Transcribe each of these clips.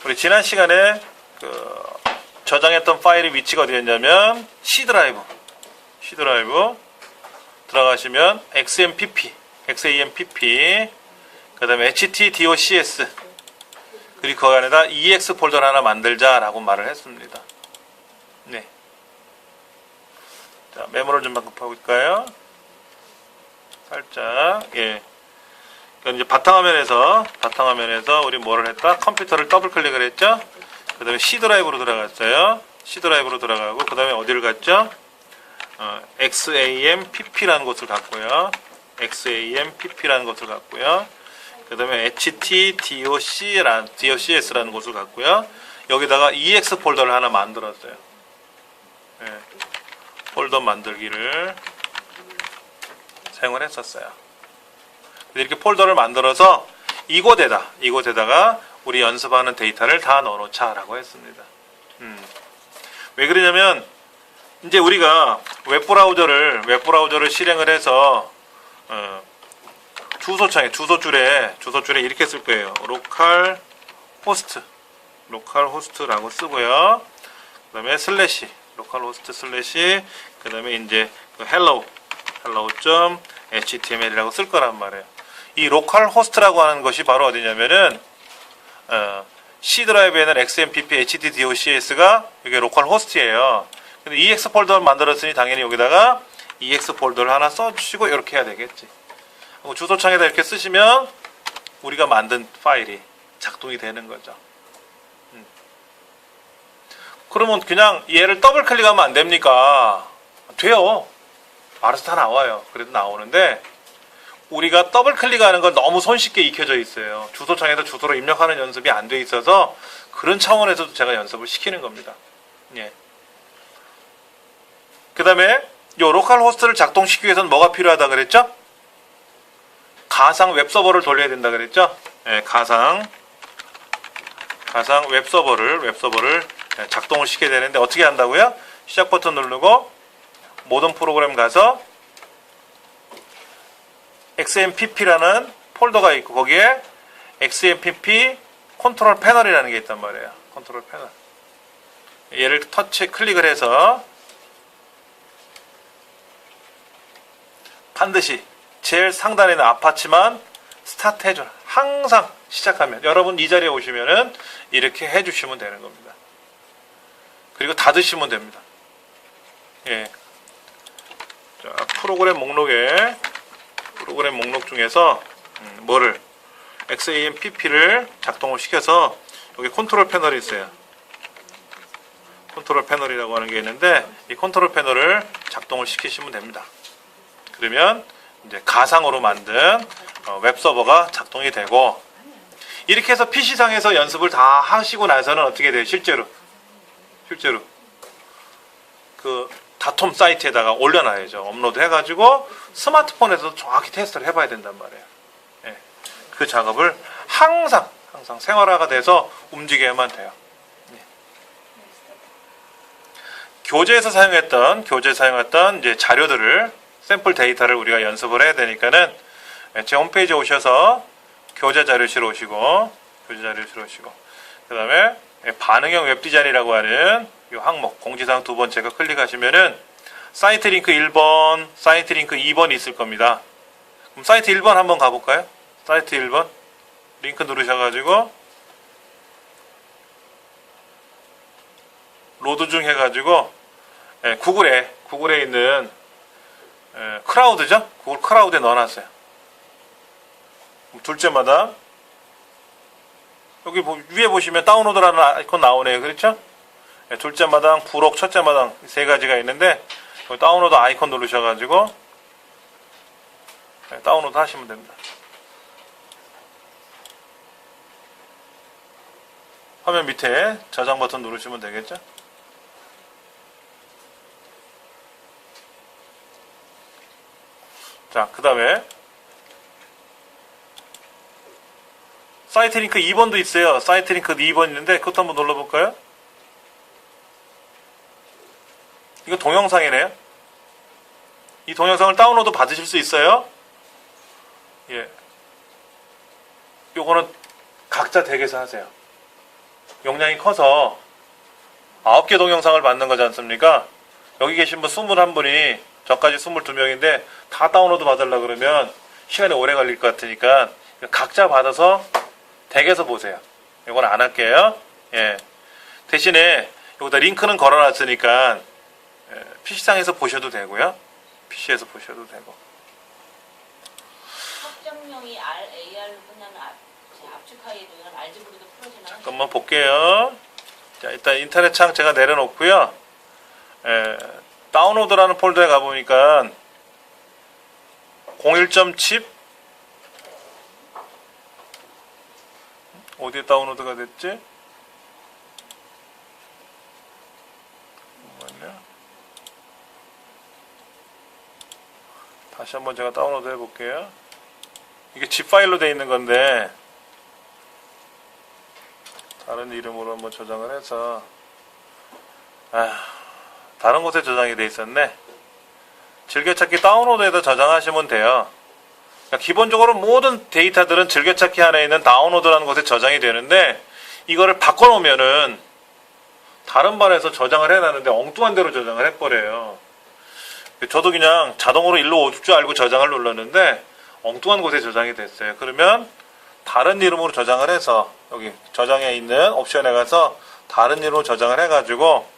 우리 지난 시간에 저장했던 파일의 위치가 어디였냐면 C 드라이브 들어가시면 XAMPP, 그 다음에 HTDOCS, 그리고 그 안에다 EX 폴더를 하나 만들자라고 말을 했습니다. 네. 자, 메모를 좀 바꿔볼까요? 살짝, 예. 이제 바탕화면에서 우리 뭐를 했다? 컴퓨터를 더블 클릭을 했죠? 그 다음에 C 드라이브로 들어갔어요. C 드라이브로 들어가고, 그 다음에 어디를 갔죠? XAMPP라는 곳을 갔고요. 그 다음에 HTDOCS라는 곳을 갔고요. 여기다가 EX 폴더를 하나 만들었어요. 네. 폴더 만들기를 사용을 했었어요. 이렇게 폴더를 만들어서 이곳에다가 우리 연습하는 데이터를 다 넣어놓자라고 했습니다. 왜 그러냐면 이제 우리가 웹브라우저를 실행을 해서 주소줄에 이렇게 쓸 거예요. 로컬 호스트라고 쓰고요. 그다음에 슬래시 로컬 호스트 슬래시, 그다음에 이제 hello.html이라고 쓸 거란 말이에요. 이 로컬 호스트라고 하는 것이 바로 어디냐면은 C 드라이브에는 XMPP, HTDOCS가 이게 로컬 호스트예요. 근데 EX 폴더를 만들었으니 당연히 여기다가 EX 폴더를 하나 써주시고 이렇게 해야 되겠지. 주소창에다 이렇게 쓰시면 우리가 만든 파일이 작동이 되는 거죠. 그러면 그냥 얘를 더블 클릭하면 안 됩니까? 돼요. 알아서 다 나와요. 그래도 나오는데 우리가 더블 클릭하는 건 너무 손쉽게 익혀져 있어요. 주소창에다 주소로 입력하는 연습이 안 돼 있어서 그런 차원에서도 제가 연습을 시키는 겁니다. 예. 그 다음에 이 로컬 호스트를 작동시키기 위해서는 뭐가 필요하다 그랬죠? 가상 웹서버를 돌려야 된다 그랬죠? 예, 가상 웹서버를 작동을 시켜야 되는데 어떻게 한다고요? 시작 버튼 누르고 모든 프로그램 가서 XMPP라는 폴더가 있고 거기에 XMPP 컨트롤 패널이라는 게 있단 말이에요. 컨트롤 패널. 얘를 클릭을 해서 반드시 제일 상단에 있는 아파치만 스타트 해줘라. 항상 시작하면 여러분 이 자리에 오시면은 이렇게 해주시면 되는 겁니다. 그리고 닫으시면 됩니다. 예. 자, 프로그램 목록 중에서 뭐를 XAMPP를 작동을 시켜서 여기 컨트롤 패널이 있어요. 컨트롤 패널이라고 하는 게 있는데 이 컨트롤 패널을 작동을 시키시면 됩니다. 그러면 이제 가상으로 만든 웹서버가 작동이 되고, 이렇게 해서 PC상에서 연습을 다 하시고 나서는 어떻게 돼요? 실제로 그 다톰 사이트에다가 올려놔야죠. 업로드 해가지고 스마트폰에서 정확히 테스트를 해봐야 된단 말이에요. 예. 그 작업을 항상 생활화가 돼서 움직여야만 돼요. 예. 교재에서 사용했던 이제 자료들을, 샘플 데이터를 우리가 연습을 해야 되니까는 제 홈페이지에 오셔서 교재 자료실 오시고 그 다음에 반응형 웹디자인이라고 하는 이 항목 공지사항 두 번째가 클릭하시면은 사이트 링크 1번, 사이트 링크 2번이 있을 겁니다. 그럼 사이트 1번 한번 가볼까요? 사이트 1번 링크 누르셔가지고 로드 중 해가지고 구글에 있는 크라우드죠? 구글 크라우드에 넣어놨어요. 둘째마다 여기 위에 보시면 다운로드라는 아이콘 나오네요. 그렇죠? 둘째 마당, 부록, 첫째 마당 세 가지가 있는데 다운로드 아이콘 누르셔가지고 다운로드 하시면 됩니다. 화면 밑에 저장 버튼 누르시면 되겠죠? 자, 그 다음에 사이트 링크 2번도 있어요. 사이트 링크 2번 있는데 그것도 한번 눌러볼까요? 이거 동영상이네요. 이 동영상을 다운로드 받으실 수 있어요. 예. 요거는 각자 댁에서 하세요. 용량이 커서 9개 동영상을 받는 거지 않습니까? 여기 계신 분 21분이 저까지 22명인데 다 다운로드 받으려고 그러면 시간이 오래 걸릴 것 같으니까 각자 받아서 댁에서 보세요. 이건 안 할게요. 예. 대신에 여기다 링크는 걸어놨으니까 PC상에서 보셔도 되고요. PC에서 보셔도 되고. 확정형이 R, AR로 끝나는 압축하기도 이런 알지브리도 풀어지나요? 잠깐만 볼게요. 자, 일단 인터넷 창 제가 내려놓고요. 다운로드라는 폴더에 가보니까 01.chip 어디에 다운로드가 됐지? 잠깐만요. 다시 한번 제가 다운로드 해볼게요. 이게 zip 파일로 되어 있는 건데 다른 이름으로 한번 저장을 해서 다른 곳에 저장이 되어 있었네. 즐겨찾기 다운로드에다 저장하시면 돼요. 그러니까 기본적으로 모든 데이터들은 즐겨찾기 안에 있는 다운로드라는 곳에 저장이 되는데 이거를 바꿔놓으면은 다른 반에서 저장을 해놨는데 엉뚱한 데로 저장을 해버려요. 저도 그냥 자동으로 일로 올 줄 알고 저장을 눌렀는데 엉뚱한 곳에 저장이 됐어요. 그러면 다른 이름으로 저장을 해서 여기 저장에 있는 옵션에 가서 다른 이름으로 저장을 해가지고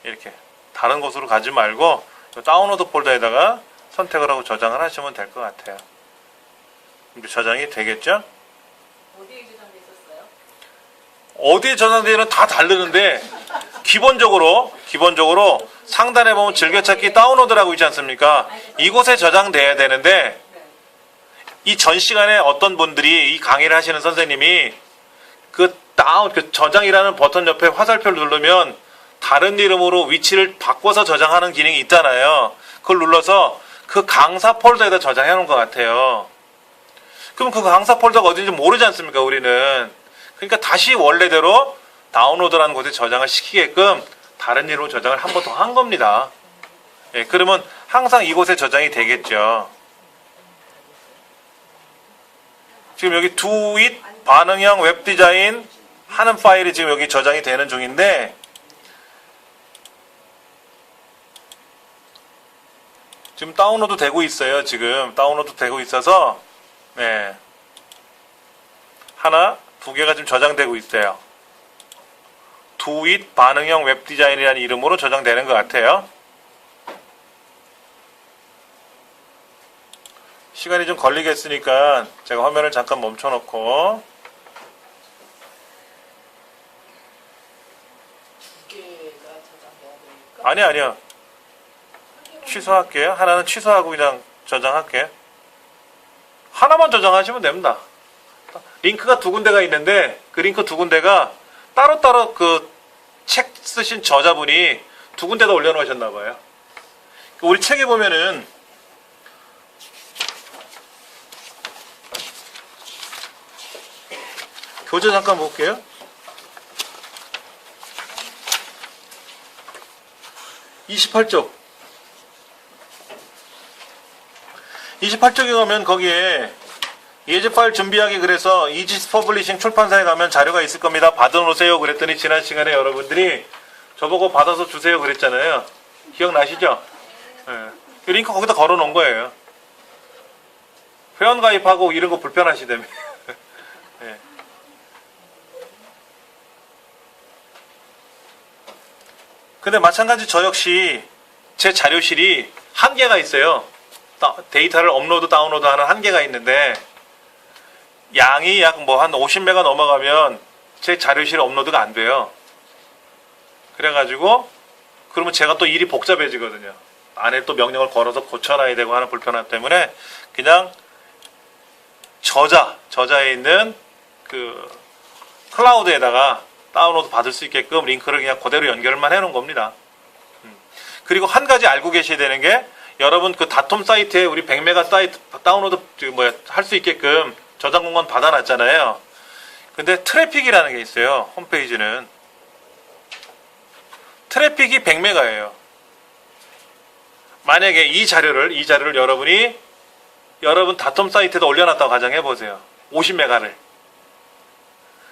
이렇게 다른 곳으로 가지 말고 다운로드 폴더에다가 선택을 하고 저장을 하시면 될 것 같아요. 이제 저장이 되겠죠? 어디에 저장돼 있었어요? 어디에 저장되는 다 다르는데 기본적으로 상단에 보면 즐겨찾기 다운로드라고 있지 않습니까? 이곳에 저장돼야 되는데 이 전 시간에 어떤 분들이 이 강의를 하시는 선생님이 그 저장이라는 버튼 옆에 화살표를 누르면 다른 이름으로 위치를 바꿔서 저장하는 기능이 있잖아요. 그걸 눌러서 그 강사 폴더에다 저장해 놓은 것 같아요. 그럼 그 강사 폴더가 어딘지 모르지 않습니까, 우리는. 그러니까 다시 원래대로 다운로드라는 곳에 저장을 시키게끔 다른 이름으로 저장을 한 번 더 한 겁니다. 예, 그러면 항상 이곳에 저장이 되겠죠. 지금 여기 do it 반응형 웹 디자인 하는 파일이 지금 여기 저장이 되는 중인데 지금 다운로드 되고 있어요. 지금 다운로드 되고 있어서 하나, 두 개가 지금 저장되고 있어요. do it 반응형 웹 디자인이라는 이름으로 저장되는 것 같아요. 시간이 좀 걸리겠으니까 제가 화면을 잠깐 멈춰놓고 아니요. 취소할게요. 하나는 취소하고 그냥 저장할게요. 하나만 저장하시면 됩니다. 링크가 두 군데가 있는데 그 링크 두 군데가 따로따로 그 책 쓰신 저자분이 두 군데다 올려놓으셨나 봐요. 우리 책에 보면은 교재 잠깐 볼게요. 28쪽. 28쪽에 가면 거기에 예제 파일 준비하기 그래서 이지스 퍼블리싱 출판사에 가면 자료가 있을 겁니다. 받아놓으세요. 그랬더니 지난 시간에 여러분들이 저보고 받아서 주세요 그랬잖아요. 기억나시죠? 이 링크 거기다 걸어 놓은 거예요. 회원 가입하고 이런 거 불편하시다며. 네. 근데 마찬가지 저 역시 제 자료실이 한계가 있어요. 데이터를 업로드 다운로드 하는 한계가 있는데 양이 약 뭐 한 50메가 넘어가면 제 자료실에 업로드가 안 돼요. 그래가지고 그러면 제가 또 일이 복잡해지거든요. 안에 또 명령을 걸어서 고쳐놔야 되고 하는 불편함 때문에 그냥 저자에 있는 그 클라우드에다가 다운로드 받을 수 있게끔 링크를 그냥 그대로 연결만 해놓은 겁니다. 그리고 한 가지 알고 계셔야 되는 게 여러분 그 닷홈 사이트에 우리 100메가 사이트 다운로드 할 수 있게끔 저장 공간 받아놨잖아요. 근데 트래픽이라는 게 있어요. 홈페이지는 트래픽이 100메가예요. 만약에 이 자료를 여러분이 여러분 닷홈 사이트에다 올려놨다고 가정해 보세요. 50메가를.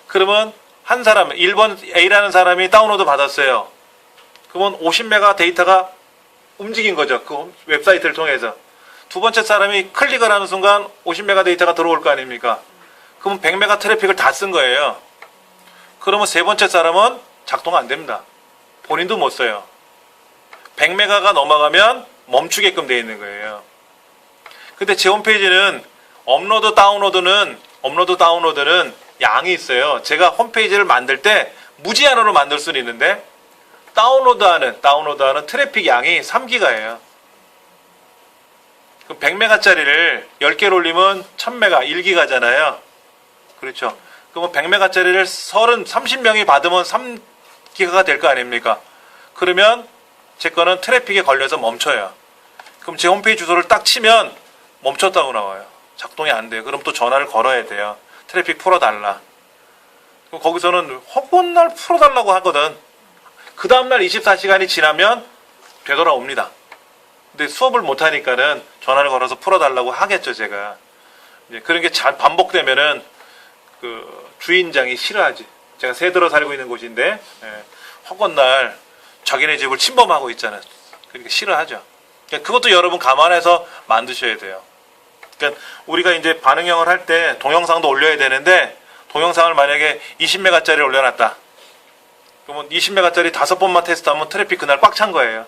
그러면 한 사람 1번 A라는 사람이 다운로드 받았어요. 그러면 50메가 데이터가 움직인 거죠. 그 웹사이트를 통해서. 두 번째 사람이 클릭을 하는 순간 50메가 데이터가 들어올 거 아닙니까? 그러면 100메가 트래픽을 다 쓴 거예요. 그러면 세 번째 사람은 작동 안 됩니다. 본인도 못 써요. 100메가가 넘어가면 멈추게끔 되어 있는 거예요. 근데 제 홈페이지는 업로드 다운로드는 양이 있어요. 제가 홈페이지를 만들 때 무제한으로 만들 수는 있는데 다운로드하는 트래픽 양이 3기가예요. 그럼 100메가짜리를 10개를 올리면 1000메가, 1기가잖아요. 그렇죠. 그러면 100메가짜리를 30명이 받으면 3기가가 될 거 아닙니까? 그러면 제 거는 트래픽에 걸려서 멈춰요. 그럼 제 홈페이지 주소를 딱 치면 멈췄다고 나와요. 작동이 안 돼요. 그럼 또 전화를 걸어야 돼요. 트래픽 풀어달라. 그럼 거기서는 허구날 풀어달라고 하거든. 그 다음날 24시간이 지나면 되돌아옵니다. 근데 수업을 못하니까는 전화를 걸어서 풀어달라고 하겠죠, 제가. 이제 그런 게 잘 반복되면은 그 주인장이 싫어하지. 제가 새들어 살고 있는 곳인데, 허구날 자기네 집을 침범하고 있잖아요. 그러니까 싫어하죠. 그러니까 그것도 여러분 감안해서 만드셔야 돼요. 그러니까 우리가 이제 반응형을 할 때 동영상도 올려야 되는데 동영상을 만약에 20메가짜리 올려놨다. 그러면 20메가짜리 5번만 테스트하면 트래픽 그날 꽉 찬 거예요.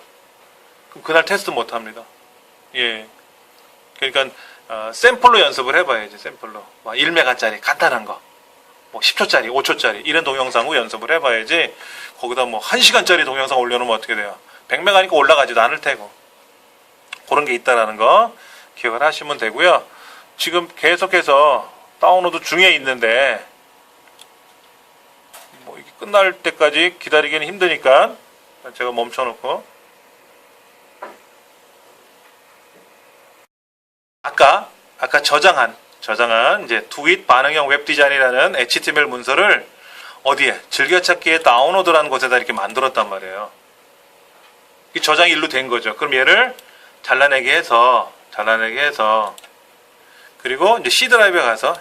그럼 그날 테스트 못 합니다. 예. 그러니까 샘플로 연습을 해봐야지. 샘플로 1메가짜리 간단한 거, 뭐 10초짜리, 5초짜리 이런 동영상으로 연습을 해봐야지. 거기다 뭐 1시간짜리 동영상 올려놓으면 어떻게 돼요? 100메가니까 올라가지도 않을 테고. 그런 게 있다라는 거 기억을 하시면 되고요. 지금 계속해서 다운로드 중에 있는데 뭐 이게 끝날 때까지 기다리기는 힘드니까 제가 멈춰놓고 아까 저장한 이제 두잇 반응형 웹 디자인이라는 HTML 문서를 어디에 즐겨찾기에 다운로드라는 곳에다 이렇게 만들었단 말이에요. 이 저장이 일로 된 거죠. 그럼 얘를 잘라내기 해서 그리고 이제 C 드라이브에 가서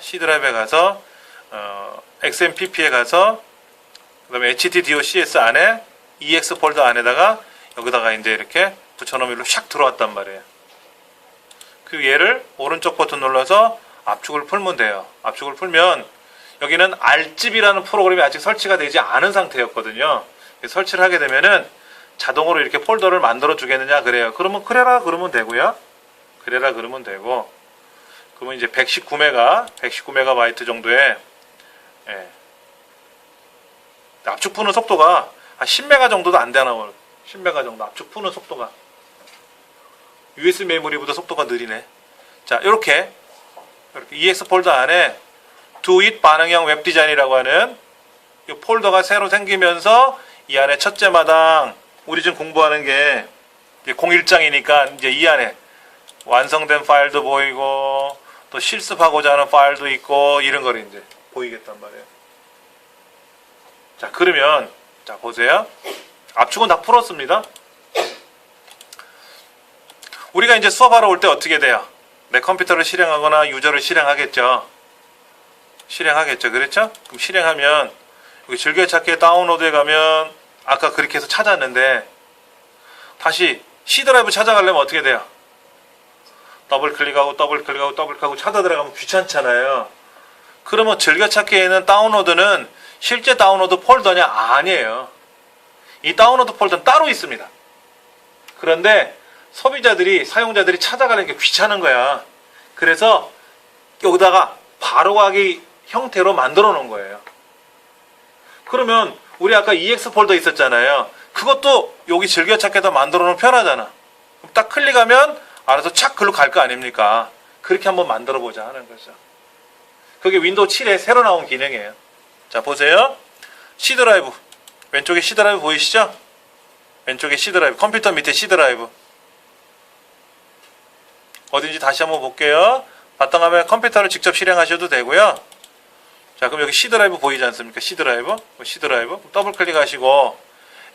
XMPP에 가서 그다음에 HTDOCS 안에 EX 폴더 안에다가 여기다가 이제 이렇게 붙여놓으면 일로 샥 들어왔단 말이에요. 그 얘를 오른쪽 버튼 눌러서 압축을 풀면 돼요. 압축을 풀면 여기는 R집이라는 프로그램이 아직 설치가 되지 않은 상태였거든요. 설치를 하게 되면은 자동으로 이렇게 폴더를 만들어 주겠느냐 그래요. 그러면 그래라 그러면 되고요. 그러면 이제 119메가바이트 정도의 압축 푸는 속도가 한 10메가 정도도 안 되나. 10메가 정도 압축 푸는 속도가 USB 메모리보다 속도가 느리네. 자, 이렇게 EX 폴더 안에 두잇 반응형 웹 디자인이라고 하는 이 폴더가 새로 생기면서 이 안에 첫째 마당 우리 지금 공부하는 게 01장이니까 이제 이 안에 완성된 파일도 보이고 또 실습하고자 하는 파일도 있고 이런 거를 이제 보이겠단 말이에요. 자, 그러면 자 보세요. 압축은 다 풀었습니다. 우리가 이제 수업하러 올 때 어떻게 돼요? 내 컴퓨터를 실행하거나 유저를 실행하겠죠. 그렇죠? 그럼 실행하면 여기 즐겨찾기에 다운로드에 가면 아까 그렇게 해서 찾았는데 다시 C 드라이브 찾아가려면 어떻게 돼요? 더블 클릭하고 찾아 들어가면 귀찮잖아요. 그러면 즐겨찾기에는 다운로드는 실제 다운로드 폴더냐? 아니에요. 이 다운로드 폴더는 따로 있습니다. 그런데 사용자들이 찾아가는 게 귀찮은 거야. 그래서 여기다가 바로 가기 형태로 만들어 놓은 거예요. 그러면 우리 아까 EX 폴더 있었잖아요. 그것도 여기 즐겨찾기에다 만들어 놓으면 편하잖아. 그럼 딱 클릭하면 알아서 착 글로 갈 거 아닙니까? 그렇게 한번 만들어 보자 하는 거죠. 그게 윈도우 7에 새로 나온 기능이에요. 자, 보세요. C 드라이브. 왼쪽에 C 드라이브 보이시죠? 왼쪽에 C 드라이브. 컴퓨터 밑에 C 드라이브. 어딘지 다시 한번 볼게요. 바탕화면 컴퓨터를 직접 실행하셔도 되고요. 자, 그럼 여기 C 드라이브 보이지 않습니까? C 드라이브. 더블 클릭하시고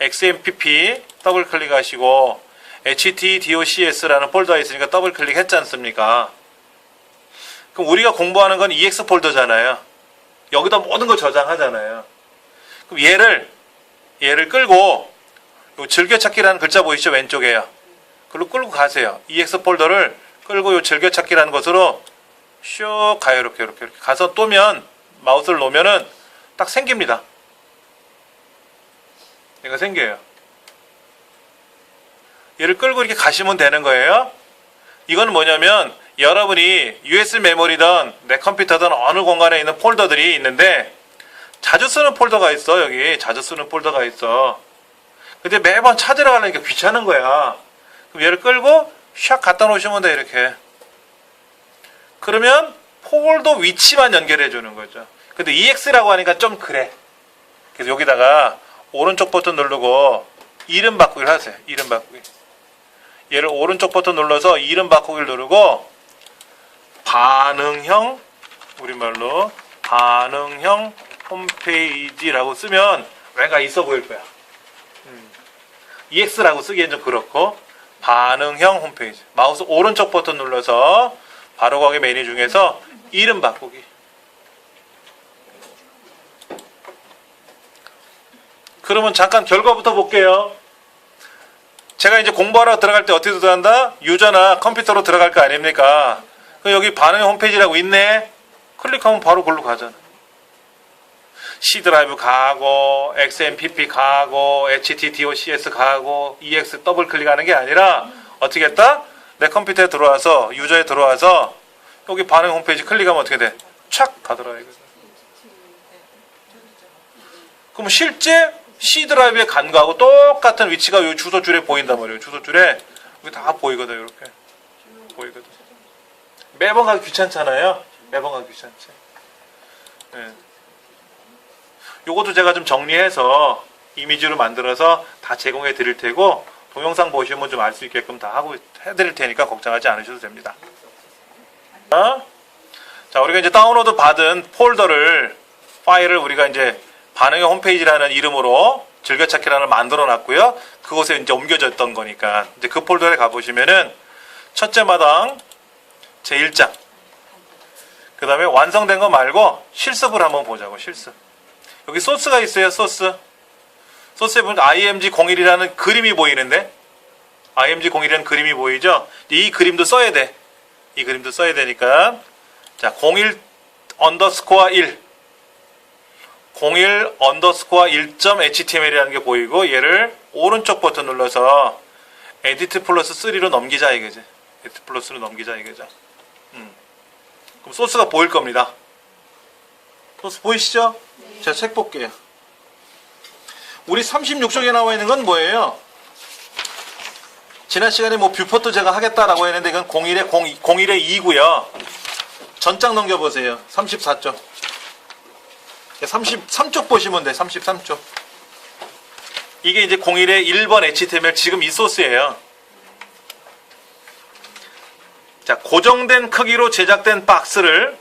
XMPP 더블 클릭하시고 HTDOCS라는 폴더가 있으니까 더블 클릭했지 않습니까? 그럼 우리가 공부하는 건 EX 폴더잖아요. 여기다 모든 걸 저장하잖아요. 그럼 얘를 끌고 요 즐겨찾기라는 글자 보이시죠? 왼쪽에요. 그걸로 끌고 가세요. EX 폴더를 끌고 요 즐겨찾기라는 것으로 슉 가요. 이렇게 가서 또면 마우스를 놓으면은 딱 생깁니다. 얘가 생겨요. 얘를 끌고 이렇게 가시면 되는 거예요. 이건 뭐냐면 여러분이 USB 메모리든 내 컴퓨터든 어느 공간에 있는 폴더들이 있는데 자주 쓰는 폴더가 있어. 여기 자주 쓰는 폴더가 있어. 근데 매번 찾으러 가려니까 귀찮은 거야. 그럼 얘를 끌고 샥 갖다 놓으시면 돼. 이렇게. 그러면 폴더 위치만 연결해 주는 거죠. 근데 EX라고 하니까 좀 그래. 그래서 여기다가 오른쪽 버튼 누르고 이름 바꾸기를 하세요. 이름 바꾸기. 얘를 오른쪽 버튼 눌러서 이름 바꾸기를 누르고 반응형, 우리말로 반응형 홈페이지라고 쓰면 뭔가 있어 보일 거야. EX라고 쓰기엔 좀 그렇고 반응형 홈페이지. 마우스 오른쪽 버튼 눌러서 바로 거기 메뉴 중에서 이름 바꾸기. 그러면 잠깐 결과부터 볼게요. 제가 이제 공부하러 들어갈 때 어떻게 들어간다? 유저나 컴퓨터로 들어갈 거 아닙니까? 그럼 여기 반응형 홈페이지라고 있네? 클릭하면 바로 글로 가잖아. C 드라이브 가고, XMPP 가고, HTDOCS 가고, EX 더블 클릭하는 게 아니라 어떻게 했다? 내 컴퓨터에 들어와서, 유저에 들어와서 여기 반응형 홈페이지 클릭하면 어떻게 돼? 착 가더라 이거. 그럼 실제 C 드라이브에 간 거하고 똑같은 위치가 이 주소줄에 보인단 말이에요. 주소줄에 여기 다 보이거든. 이렇게 보이거든. 매번 가기 귀찮잖아요. 매번 가기 귀찮지. 네. 요것도 제가 좀 정리해서 이미지로 만들어서 다 제공해 드릴 테고 동영상 보시면 좀 알 수 있게끔 다 하고 해드릴 테니까 걱정하지 않으셔도 됩니다. 자, 우리가 이제 다운로드 받은 폴더를 파일을 우리가 이제 반응형 홈페이지라는 이름으로 즐겨찾기란을 만들어 놨고요. 그곳에 이제 옮겨졌던 거니까 이제 그 폴더에 가보시면은 첫째 마당 제1장 그 다음에 완성된 거 말고 실습을 한번 보자고. 실습. 여기 소스가 있어요. 소스에 보면 IMG01이라는 그림이 보이는데 IMG01이라는 그림이 보이죠. 이 그림도 써야 돼. 이 그림도 써야 되니까 자 01_1 01_1.html이라는 게 보이고 얘를 오른쪽 버튼 눌러서 에디트 플러스 3로 넘기자 이거지. 에디트 플러스로 넘기자 이거죠. 그럼 소스가 보일 겁니다. 소스 보이시죠? 네. 제가 책 볼게요. 우리 36쪽에 나와 있는 건 뭐예요? 지난 시간에 뭐 뷰포트 제가 하겠다라고 했는데 이건 01의 2고요. 전장 넘겨보세요. 34쪽. 33쪽 보시면 돼. 33쪽. 이게 이제 01의 1번 HTML 지금 이 소스예요. 자, 고정된 크기로 제작된 박스를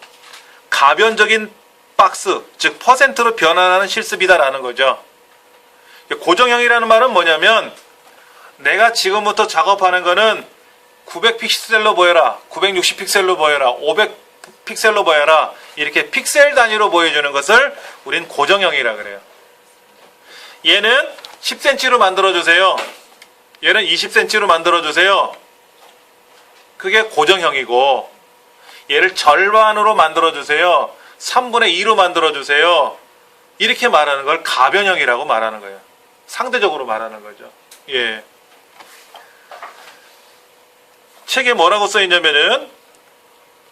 가변적인 박스, 즉 퍼센트로 변환하는 실습이다라는 거죠. 고정형이라는 말은 뭐냐면 내가 지금부터 작업하는 거는 900픽셀로 보여라, 960픽셀로 보여라, 500픽셀로 보여라 이렇게 픽셀 단위로 보여주는 것을 우린 고정형이라 그래요. 얘는 10cm로 만들어주세요. 얘는 20cm로 만들어주세요. 그게 고정형이고 얘를 절반으로 만들어주세요. 3분의 2로 만들어주세요. 이렇게 말하는 걸 가변형이라고 말하는 거예요. 상대적으로 말하는 거죠. 예. 책에 뭐라고 써있냐면은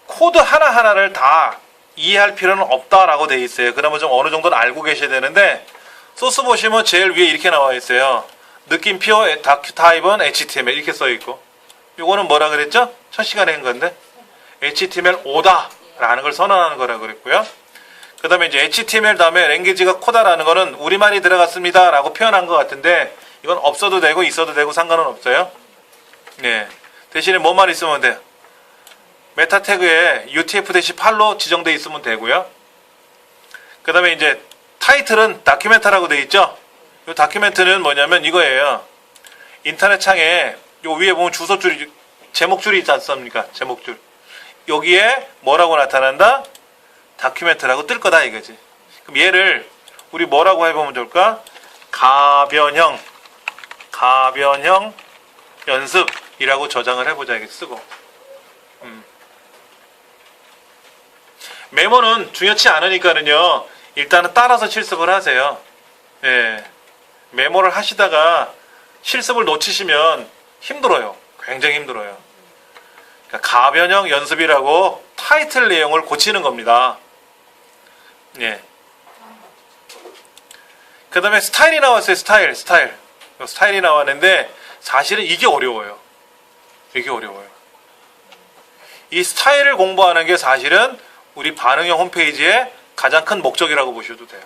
코드 하나하나를 다 이해할 필요는 없다라고 돼 있어요. 그러면 좀 어느 정도는 알고 계셔야 되는데 소스 보시면 제일 위에 이렇게 나와 있어요. 느낌표 다큐 타입은 HTML 이렇게 써있고 요거는 뭐라 그랬죠? 첫 시간에 한 건데 HTML5다 라는 걸 선언하는 거라고 그랬고요. 그 다음에 이제 HTML 다음에 랭귀지가 코다라는 거는 우리말이 들어갔습니다 라고 표현한 것 같은데 이건 없어도 되고 있어도 되고 상관은 없어요. 네. 대신에 뭐만 있으면 돼요? 메타 태그에 UTF-8로 지정되어 있으면 되고요. 그 다음에 이제 타이틀은 다큐멘트라고 되어 있죠. 이 다큐멘트는 뭐냐면 이거예요. 인터넷 창에 요 위에 보면 주소줄이 제목줄이 있지 않습니까? 제목줄. 여기에 뭐라고 나타난다? 다큐멘트라고 뜰 거다 이거지. 그럼 얘를 우리 뭐라고 해보면 좋을까? 가변형 연습이라고 저장을 해보자. 이렇게 쓰고. 메모는 중요치 않으니까는요, 일단은 따라서 실습을 하세요. 예. 메모를 하시다가 실습을 놓치시면 힘들어요. 굉장히 힘들어요. 그러니까 가변형 연습이라고 타이틀 내용을 고치는 겁니다. 예. 그 다음에 스타일이 나왔어요. 스타일이 나왔는데 사실은 이게 어려워요. 이 스타일을 공부하는 게 사실은 우리 반응형 홈페이지의 가장 큰 목적이라고 보셔도 돼요.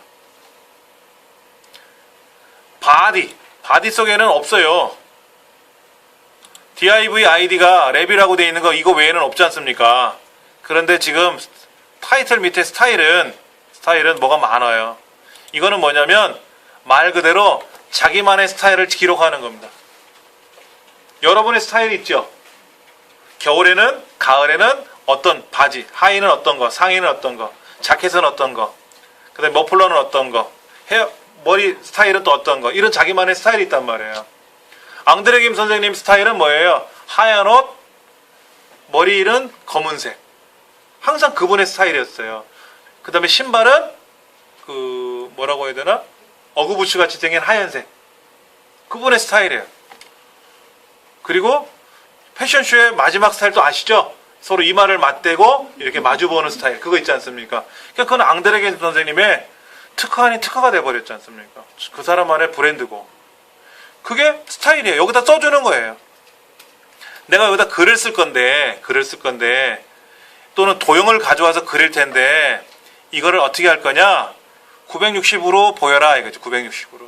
바디 속에는 없어요. div id가 랩이라고 되어 있는 거 이거 외에는 없지 않습니까? 그런데 지금 타이틀 밑에 스타일은 뭐가 많아요. 이거는 뭐냐면 말 그대로 자기만의 스타일을 기록하는 겁니다. 여러분의 스타일이 있죠? 겨울에는, 가을에는 어떤 바지, 하의는 어떤 거, 상의는 어떤 거, 자켓은 어떤 거, 그 다음에 머플러는 어떤 거, 머리 스타일은 또 어떤 거, 이런 자기만의 스타일이 있단 말이에요. 앙드레 김 선생님 스타일은 뭐예요? 하얀 옷, 머리는 검은색. 항상 그분의 스타일이었어요. 그 다음에 신발은 뭐라고 해야 되나? 어그부츠 같이 생긴 하얀색. 그분의 스타일이에요. 그리고 패션쇼의 마지막 스타일도 아시죠? 서로 이마를 맞대고 이렇게 마주보는 스타일. 그거 있지 않습니까? 그러니까 그건 앙드레 김 선생님의 특허 아닌 특허가 돼버렸지 않습니까? 그 사람만의 브랜드고. 그게 스타일이에요. 여기다 써주는 거예요. 내가 여기다 글을 쓸 건데 또는 도형을 가져와서 그릴 텐데 이거를 어떻게 할 거냐? 960으로 보여라 이거죠. 960으로.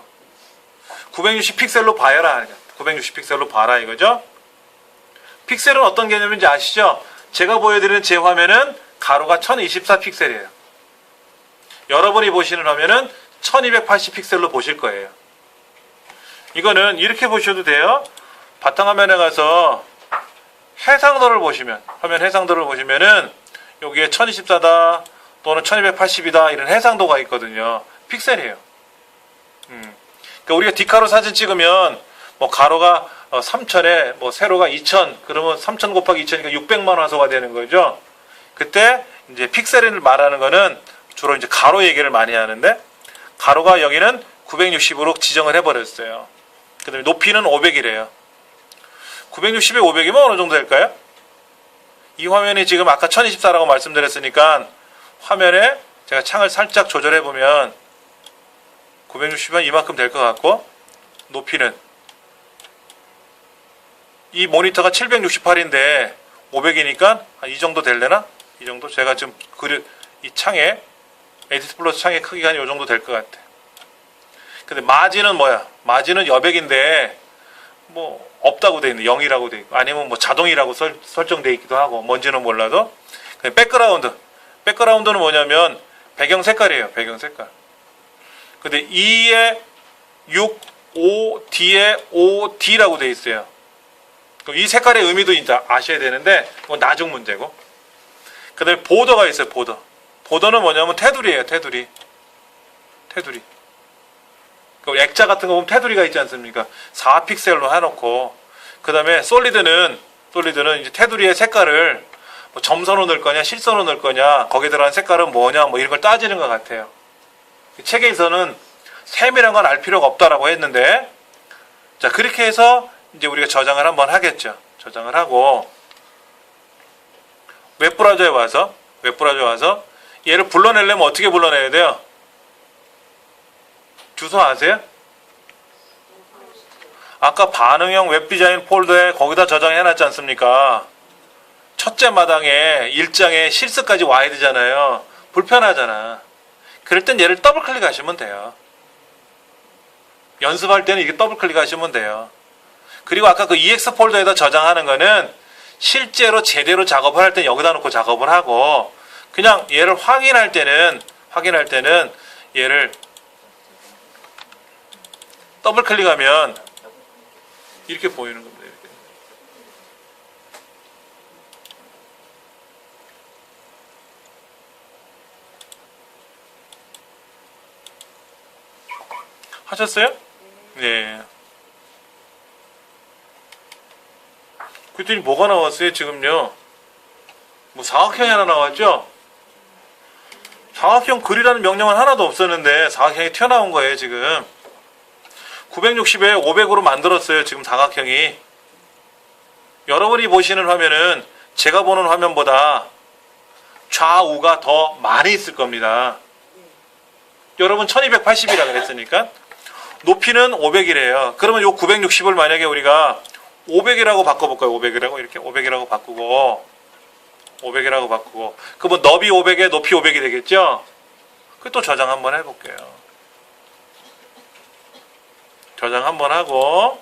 960 픽셀로 봐여라. 960 픽셀로 봐라 이거죠. 픽셀은 어떤 개념인지 아시죠? 제가 보여드리는 제 화면은 가로가 1024 픽셀이에요. 여러분이 보시는 화면은 1280 픽셀로 보실 거예요. 이거는 이렇게 보셔도 돼요. 바탕화면에 가서 해상도를 보시면, 화면 해상도를 보시면은 여기에 1024다 또는 1280이다 이런 해상도가 있거든요. 픽셀이에요. 그러니까 우리가 디카로 사진 찍으면 뭐 가로가 3000에 뭐 세로가 2000 그러면 3000 곱하기 2000이니까 600만 화소가 되는 거죠. 그때 이제 픽셀을 말하는 거는 주로 이제 가로 얘기를 많이 하는데 가로가 여기는 960으로 지정을 해버렸어요. 그 다음에 높이는 500이래요. 960에 500이면 어느 정도 될까요? 이 화면이 지금 아까 1024라고 말씀드렸으니까 화면에 제가 창을 살짝 조절해보면 960이면 이만큼 될 것 같고 높이는 이 모니터가 768인데 500이니까 이 정도 될래나? 이 정도? 제가 지금 이 창에 에디트 플러스 창의 크기가 한 이 정도 될 것 같아. 근데 마진은 뭐야? 마진은 여백인데 뭐 없다고 돼 있네. 0이라고 돼 있고 아니면 뭐 자동이라고 설정돼 있기도 하고 뭔지는 몰라도. 백그라운드는 뭐냐면 배경 색깔이에요. 배경 색깔. 근데 2에 6, 5, D에 5, D라고 돼 있어요. 그럼 이 색깔의 의미도 이제 아셔야 되는데 그건 나중 문제고. 그 다음에 보더가 있어요. 보더는 뭐냐면 테두리예요. 테두리. 그 액자 같은 거 보면 테두리가 있지 않습니까? 4픽셀로 해놓고 그 다음에 솔리드는 이제 테두리의 색깔을 뭐 점선으로 넣을 거냐 실선으로 넣을 거냐 거기에 들어간 색깔은 뭐냐 뭐 이런 걸 따지는 것 같아요. 책에서는 세밀한 건 알 필요가 없다라고 했는데 자 그렇게 해서 이제 우리가 저장을 한번 하겠죠. 저장을 하고 웹브라우저에 와서 얘를 불러내려면 어떻게 불러내야 돼요? 주소 아세요? 아까 반응형 웹디자인 폴더에 거기다 저장해놨지 않습니까? 첫째 마당에 1장에 실습까지 와야 되잖아요. 불편하잖아. 그럴 땐 얘를 더블 클릭하시면 돼요. 연습할 때는 이게 더블 클릭하시면 돼요. 그리고 아까 그 EX 폴더에다 저장하는 거는 실제로 제대로 작업을 할 땐 여기다 놓고 작업을 하고 그냥 얘를 확인할 때는 얘를 더블 클릭하면 이렇게 보이는 겁니다. 이렇게. 하셨어요? 네. 그랬더니 뭐가 나왔어요, 지금요? 뭐 사각형이 하나 나왔죠? 사각형 그리라는 명령은 하나도 없었는데 사각형이 튀어나온 거예요, 지금. 960에 500으로 만들었어요, 지금 사각형이. 여러분이 보시는 화면은 제가 보는 화면보다 좌우가 더 많이 있을 겁니다. 여러분 1280이라 그랬으니까 높이는 500이래요. 그러면 요 960을 만약에 우리가 500이라고 바꿔볼까요? 500이라고 이렇게 500이라고 바꾸고 500이라고 바꾸고 그러면 너비 500에 높이 500이 되겠죠? 그 또 저장 한번 해볼게요. 저장 한번 하고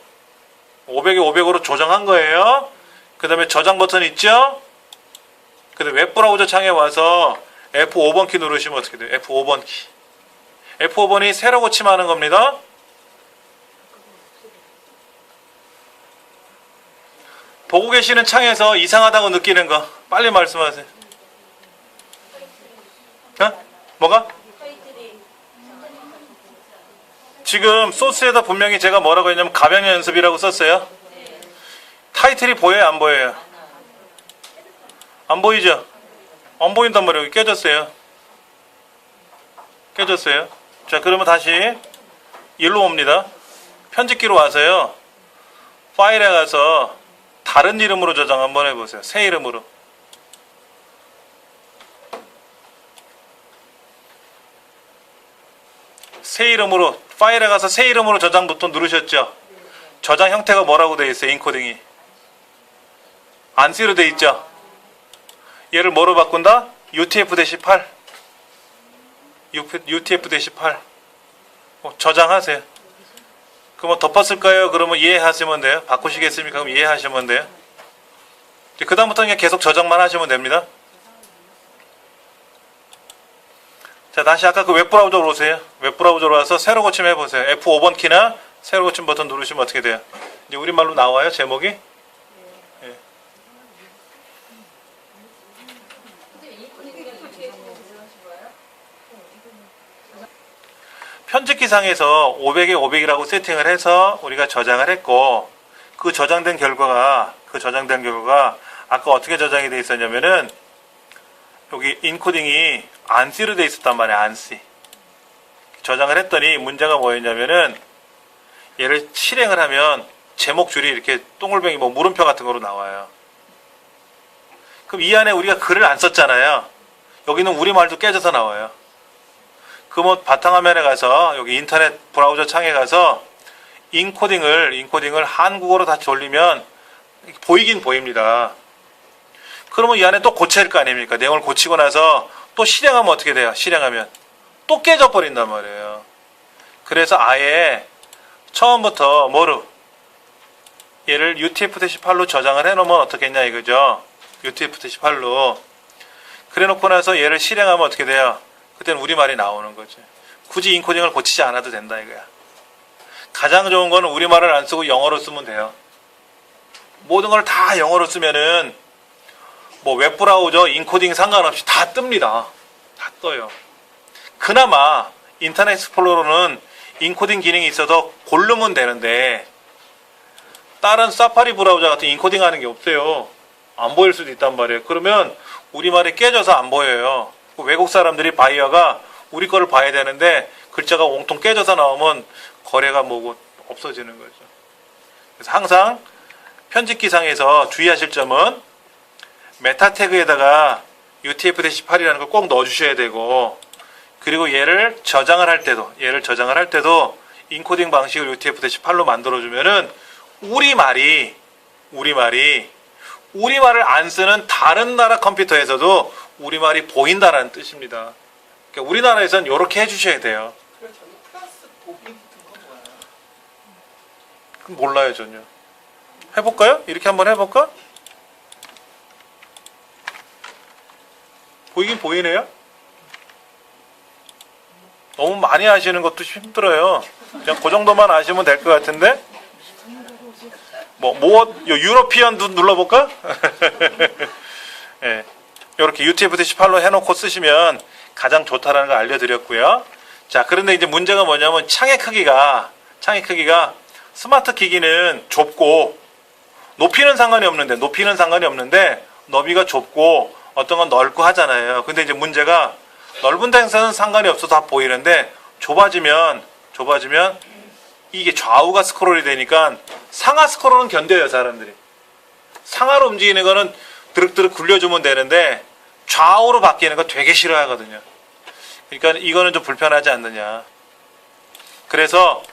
500에 500으로 조정한 거예요. 그 다음에 저장 버튼 있죠? 그 다음에 웹브라우저 창에 와서 F5번 키 누르시면 어떻게 돼요? F5번 키. F5번이 새로 고침하는 겁니다. 보고 계시는 창에서 이상하다고 느끼는 거 빨리 말씀하세요. 어? 뭐가? 지금 소스에다 분명히 제가 뭐라고 했냐면 가변 연습이라고 썼어요. 타이틀이 보여요? 안 보여요? 안 보이죠? 안 보인단 말이에요. 깨졌어요. 깨졌어요. 자, 그러면 다시 일로 옵니다. 편집기로 와서요. 파일에 가서 다른 이름으로 저장 한번 해보세요. 새 이름으로. 새 이름으로 파일에 가서 새 이름으로 저장 버튼 누르셨죠? 저장 형태가 뭐라고 되어 있어요? 인코딩이 안시로 되어 있죠? 얘를 뭐로 바꾼다? UTF-8 UTF-8 저장하세요. 그럼 덮었을까요? 그러면 이해하시면 돼요. 바꾸시겠습니까? 그럼 이해하시면 돼요. 그 다음부터는 그냥 계속 저장만 하시면 됩니다. 자, 다시 아까 그 웹브라우저로 오세요. 웹브라우저로 와서 새로 고침 해보세요. F5번 키나 새로 고침 버튼 누르시면 어떻게 돼요? 이제 우리말로 나와요, 제목이? 예. 편집기상에서 500에 500이라고 세팅을 해서 우리가 저장을 했고 그 저장된 결과가 아까 어떻게 저장이 돼 있었냐면은 여기 인코딩이 안시로 돼 있었단 말이에요. 안시. 저장을 했더니 문제가 뭐였냐면은 얘를 실행을 하면 제목 줄이 이렇게 동글뱅이 뭐 물음표 같은 거로 나와요. 그럼 이 안에 우리가 글을 안 썼잖아요. 여기는 우리말도 깨져서 나와요. 그러면 바탕화면에 가서 여기 인터넷 브라우저 창에 가서 인코딩을 한국어로 다시 돌리면 보이긴 보입니다. 그러면 이 안에 또 고쳐야 할 거 아닙니까? 내용을 고치고 나서 또 실행하면 어떻게 돼요? 실행하면 또 깨져버린단 말이에요. 그래서 아예 처음부터 얘를 UTF-8로 저장을 해놓으면 어떻겠냐 이거죠. UTF-8로 그래 놓고 나서 얘를 실행하면 어떻게 돼요? 그때는 우리말이 나오는 거죠. 굳이 인코딩을 고치지 않아도 된다 이거야. 가장 좋은 거는 우리말을 안 쓰고 영어로 쓰면 돼요. 모든 걸 다 영어로 쓰면은 뭐 웹브라우저 인코딩 상관없이 다 뜹니다. 다 떠요. 그나마 인터넷 익스플로러는 인코딩 기능이 있어서 고르면 되는데 다른 사파리 브라우저 같은 인코딩 하는 게 없어요. 안 보일 수도 있단 말이에요. 그러면 우리말이 깨져서 안 보여요. 외국 사람들이 바이어가 우리 거를 봐야 되는데 글자가 옹통 깨져서 나오면 거래가 뭐고 없어지는 거죠. 그래서 항상 편집기상에서 주의하실 점은 메타 태그에다가 UTF-8이라는 걸 꼭 넣어주셔야 되고 그리고 얘를 저장을 할 때도 인코딩 방식을 UTF-8로 만들어주면은 우리말을 안 쓰는 다른 나라 컴퓨터에서도 우리말이 보인다라는 뜻입니다. 그러니까 우리나라에서는 이렇게 해주셔야 돼요. 그럼 몰라요 전혀. 해볼까요? 이렇게 한번 해볼까? 보이긴 보이네요. 너무 많이 아시는 것도 힘들어요. 그냥 그 정도만 아시면 될 것 같은데. 유러피언도 눌러볼까? 네. 이렇게 UTF-8로 해놓고 쓰시면 가장 좋다라는 걸 알려드렸고요. 자, 그런데 이제 문제가 뭐냐면 창의 크기가 스마트 기기는 좁고 높이는 상관이 없는데 너비가 좁고 어떤 건 넓고 하잖아요. 근데 이제 문제가 넓은 데서는 상관이 없어서 다 보이는데 좁아지면 이게 좌우가 스크롤이 되니까 상하 스크롤은 견뎌요, 사람들이. 상하로 움직이는 거는 드륵드륵 굴려주면 되는데 좌우로 바뀌는 거 되게 싫어하거든요. 그러니까 이거는 좀 불편하지 않느냐. 그래서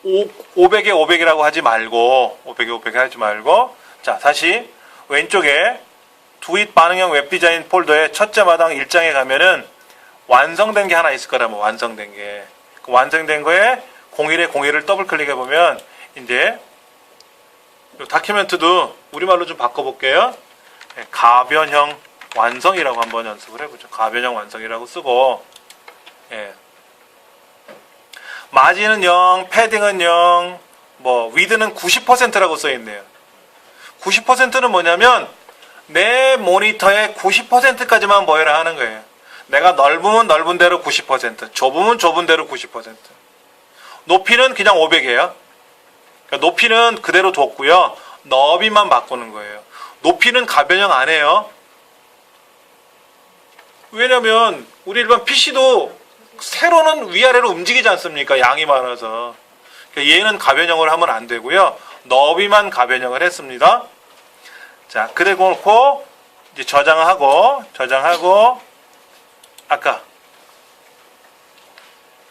500에 500이라고 하지 말고 자, 다시 왼쪽에 두잇 반응형 웹디자인 폴더의 첫째 마당 1장에 가면은 완성된 게 하나 있을 거라면 완성된 게. 그 완성된 거에 01에 01을 더블 클릭해 보면 이제 다큐멘트도 우리말로 좀 바꿔볼게요. 가변형 완성이라고 한번 연습을 해보죠. 가변형 완성이라고 쓰고, 마진은 0, 패딩은 0, 위드는 90%라고 써있네요. 90%는 뭐냐면 내 모니터의 90%까지만 보여라 하는 거예요. 내가 넓으면 넓은 대로 90%, 좁으면 좁은 대로 90%. 높이는 그냥 500이에요. 그러니까 높이는 그대로 뒀고요. 너비만 바꾸는 거예요. 높이는 가변형 안 해요. 왜냐면 우리 일반 PC도 세로는 위아래로 움직이지 않습니까? 양이 많아서. 그러니까 얘는 가변형을 하면 안 되고요. 너비만 가변형을 했습니다. 자, 그리고 놓고 이제 저장하고 아까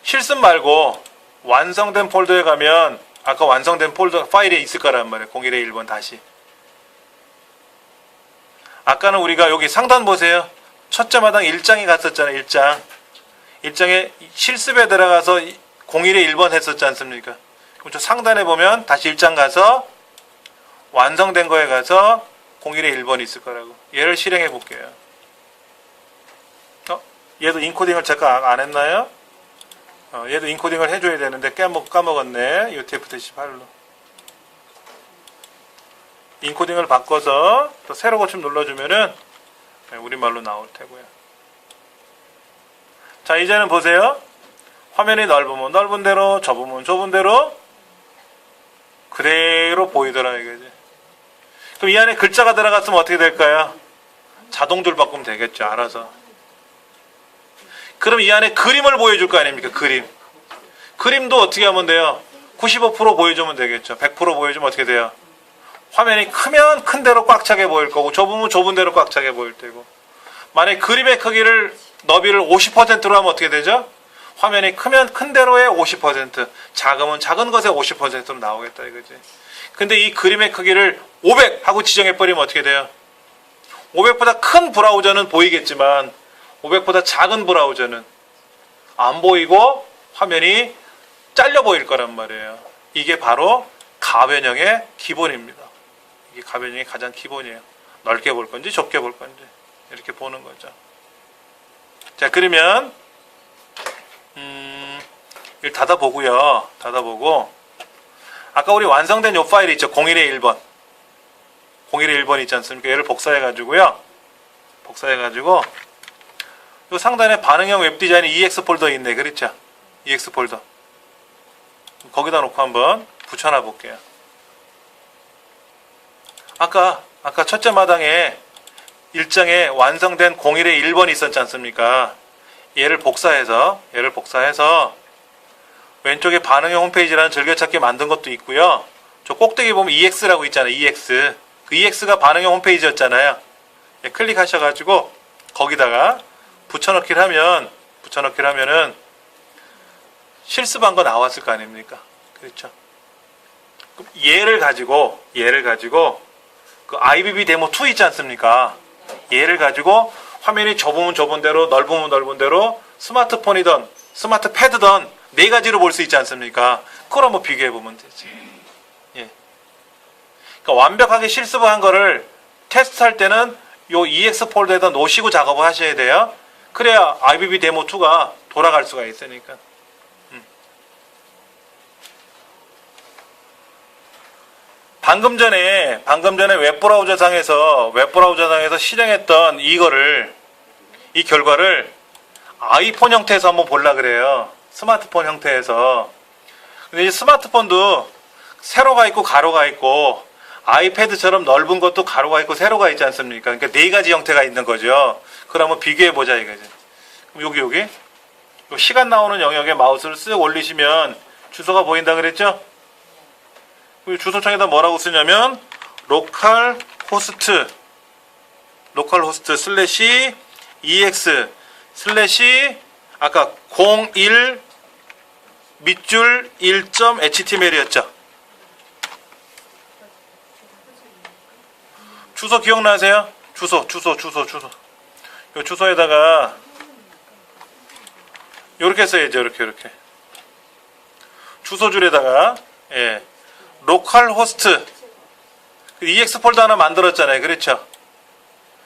실습 말고 완성된 폴더에 가면 아까 완성된 폴더 파일에 있을 거란 말이에요. 01에 1번 다시. 아까는 우리가 여기 상단 보세요. 첫째 마당 1장에 갔었잖아요. 1장에 실습에 들어가서 01에 1번 했었지 않습니까? 그럼 저 상단에 보면 다시 1장 가서 완성된 거에 가서 01에 1번이 있을 거라고. 얘를 실행해 볼게요. 얘도 인코딩을 제가 안 했나요? 얘도 인코딩을 해줘야 되는데 까먹었네. UTF-8로. 인코딩을 바꿔서 또 세로 고침 눌러주면은 우리말로 나올 테고요. 자, 이제는 보세요. 화면이 넓으면 넓은 대로, 좁으면 좁은 대로 그대로 보이더라 이거지. 그럼 이 안에 글자가 들어갔으면 어떻게 될까요? 자동줄 바꾸면 되겠죠. 알아서. 그럼 이 안에 그림을 보여줄 거 아닙니까? 그림도 어떻게 하면 돼요? 95% 보여주면 되겠죠. 100% 보여주면 어떻게 돼요? 화면이 크면 큰 대로 꽉 차게 보일 거고 좁으면 좁은 대로 꽉 차게 보일 테고. 만약에 그림의 크기를 너비를 50%로 하면 어떻게 되죠? 화면이 크면 큰 대로의 50%, 작으면 작은 것의 50%로 나오겠다 이거지. 근데 이 그림의 크기를 500 하고 지정해버리면 어떻게 돼요? 500보다 큰 브라우저는 보이겠지만 500보다 작은 브라우저는 안 보이고 화면이 잘려 보일 거란 말이에요. 이게 바로 가변형의 기본입니다. 이게 가변형의 가장 기본이에요. 넓게 볼 건지 좁게 볼 건지 이렇게 보는 거죠. 자, 그러면 이걸 닫아보고요. 아까 우리 완성된 요 파일이 있죠. 01에 1번. 01에 1번 있지 않습니까? 얘를 복사해가지고 요 상단에 반응형 웹디자인 EX 폴더 있네. 그렇죠? EX 폴더. 거기다 놓고 한번 붙여놔 볼게요. 아까 첫째 마당에 1장에 완성된 01에 1번이 있었지 않습니까? 얘를 복사해서 왼쪽에 반응형 홈페이지라는 즐겨찾기 만든 것도 있고요. 저 꼭대기 보면 EX라고 있잖아요. EX. 그 EX가 반응형 홈페이지였잖아요. 예, 클릭하셔가지고 거기다가 붙여넣기를 하면은 실습한 거 나왔을 거 아닙니까? 그렇죠? 그럼 얘를 가지고 그 IBB 데모 2 있지 않습니까? 얘를 가지고 화면이 좁으면 좁은 대로 넓으면 넓은 대로 스마트폰이든 스마트 패드든 네 가지로 볼 수 있지 않습니까? 그걸 한번 비교해 보면 되지. 예. 그러니까 완벽하게 실습을 한 거를 테스트할 때는 요 EX 폴더에다 놓으시고 작업을 하셔야 돼요. 그래야 IBB 데모 2가 돌아갈 수가 있으니까. 방금 전에 웹브라우저상에서 실행했던 이 결과를 아이폰 형태에서 한번 보려고 그래요. 스마트폰 형태에서. 근데 이 스마트폰도 세로가 있고 가로가 있고 아이패드처럼 넓은 것도 가로가 있고 세로가 있지 않습니까? 그러니까 네 가지 형태가 있는 거죠. 그러면 비교해 보자 이거지. 그럼 여기 요 시간 나오는 영역에 마우스를 쓱 올리시면 주소가 보인다 그랬죠? 주소창에다 뭐라고 쓰냐면 로컬 호스트 슬래시 ex 슬래시 아까 01 밑줄 1.html이었죠. 주소 기억나세요? 주소. 요 주소에다가 요렇게 써야죠. 이렇게. 주소줄에다가 로컬 호스트 ex 폴더 하나 만들었잖아요. 그렇죠?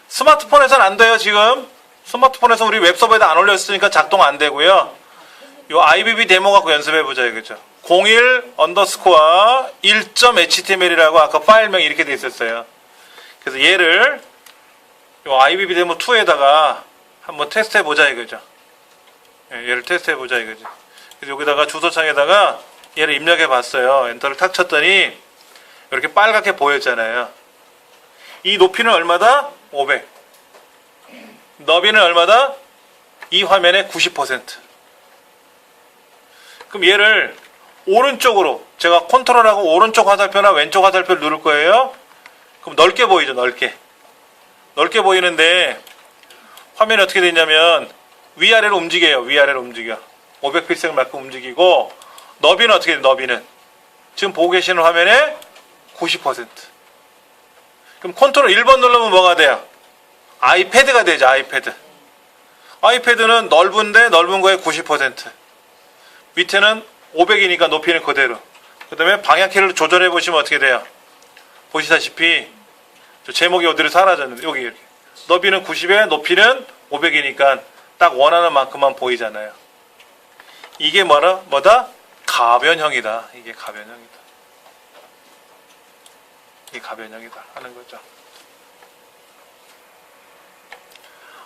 스마트폰에서는 안 돼요, 지금. 스마트폰에서 우리 웹서버에다 안 올렸으니까 작동 안 되고요. 요 IBB 데모 갖고 연습해보자, 이거죠. 01 언더스코어 1.html이라고 아까 파일명이 이렇게 돼 있었어요. 그래서 얘를 요 IBB 데모 2에다가 한번 테스트 해보자, 이거죠. 얘를 테스트 해보자, 이거죠. 그래서 여기다가 주소창에다가 얘를 입력해봤어요. 엔터를 탁 쳤더니 이렇게 빨갛게 보였잖아요. 이 높이는 얼마다? 500. 너비는 얼마다? 이 화면의 90%. 그럼 얘를 오른쪽으로 제가 컨트롤하고 오른쪽 화살표나 왼쪽 화살표를 누를 거예요. 그럼 넓게 보이죠, 넓게 보이는데 화면이 어떻게 되냐면 위아래로 움직여요. 500픽셀만큼 움직이고 너비는 어떻게 돼요? 너비는 지금 보고 계시는 화면의 90%. 그럼 컨트롤 1번 누르면 뭐가 돼요? 아이패드가 되죠. 아이패드는 넓은데 넓은 거에 90%. 밑에는 500이니까 높이는 그대로. 그 다음에 방향키를 조절해 보시면 어떻게 돼요? 보시다시피 저 제목이 어디로 사라졌는데 여기 이렇게. 너비는 90에 높이는 500이니까 딱 원하는 만큼만 보이잖아요. 이게 뭐다? 가변형이다. 이게 가변형이다 하는 거죠.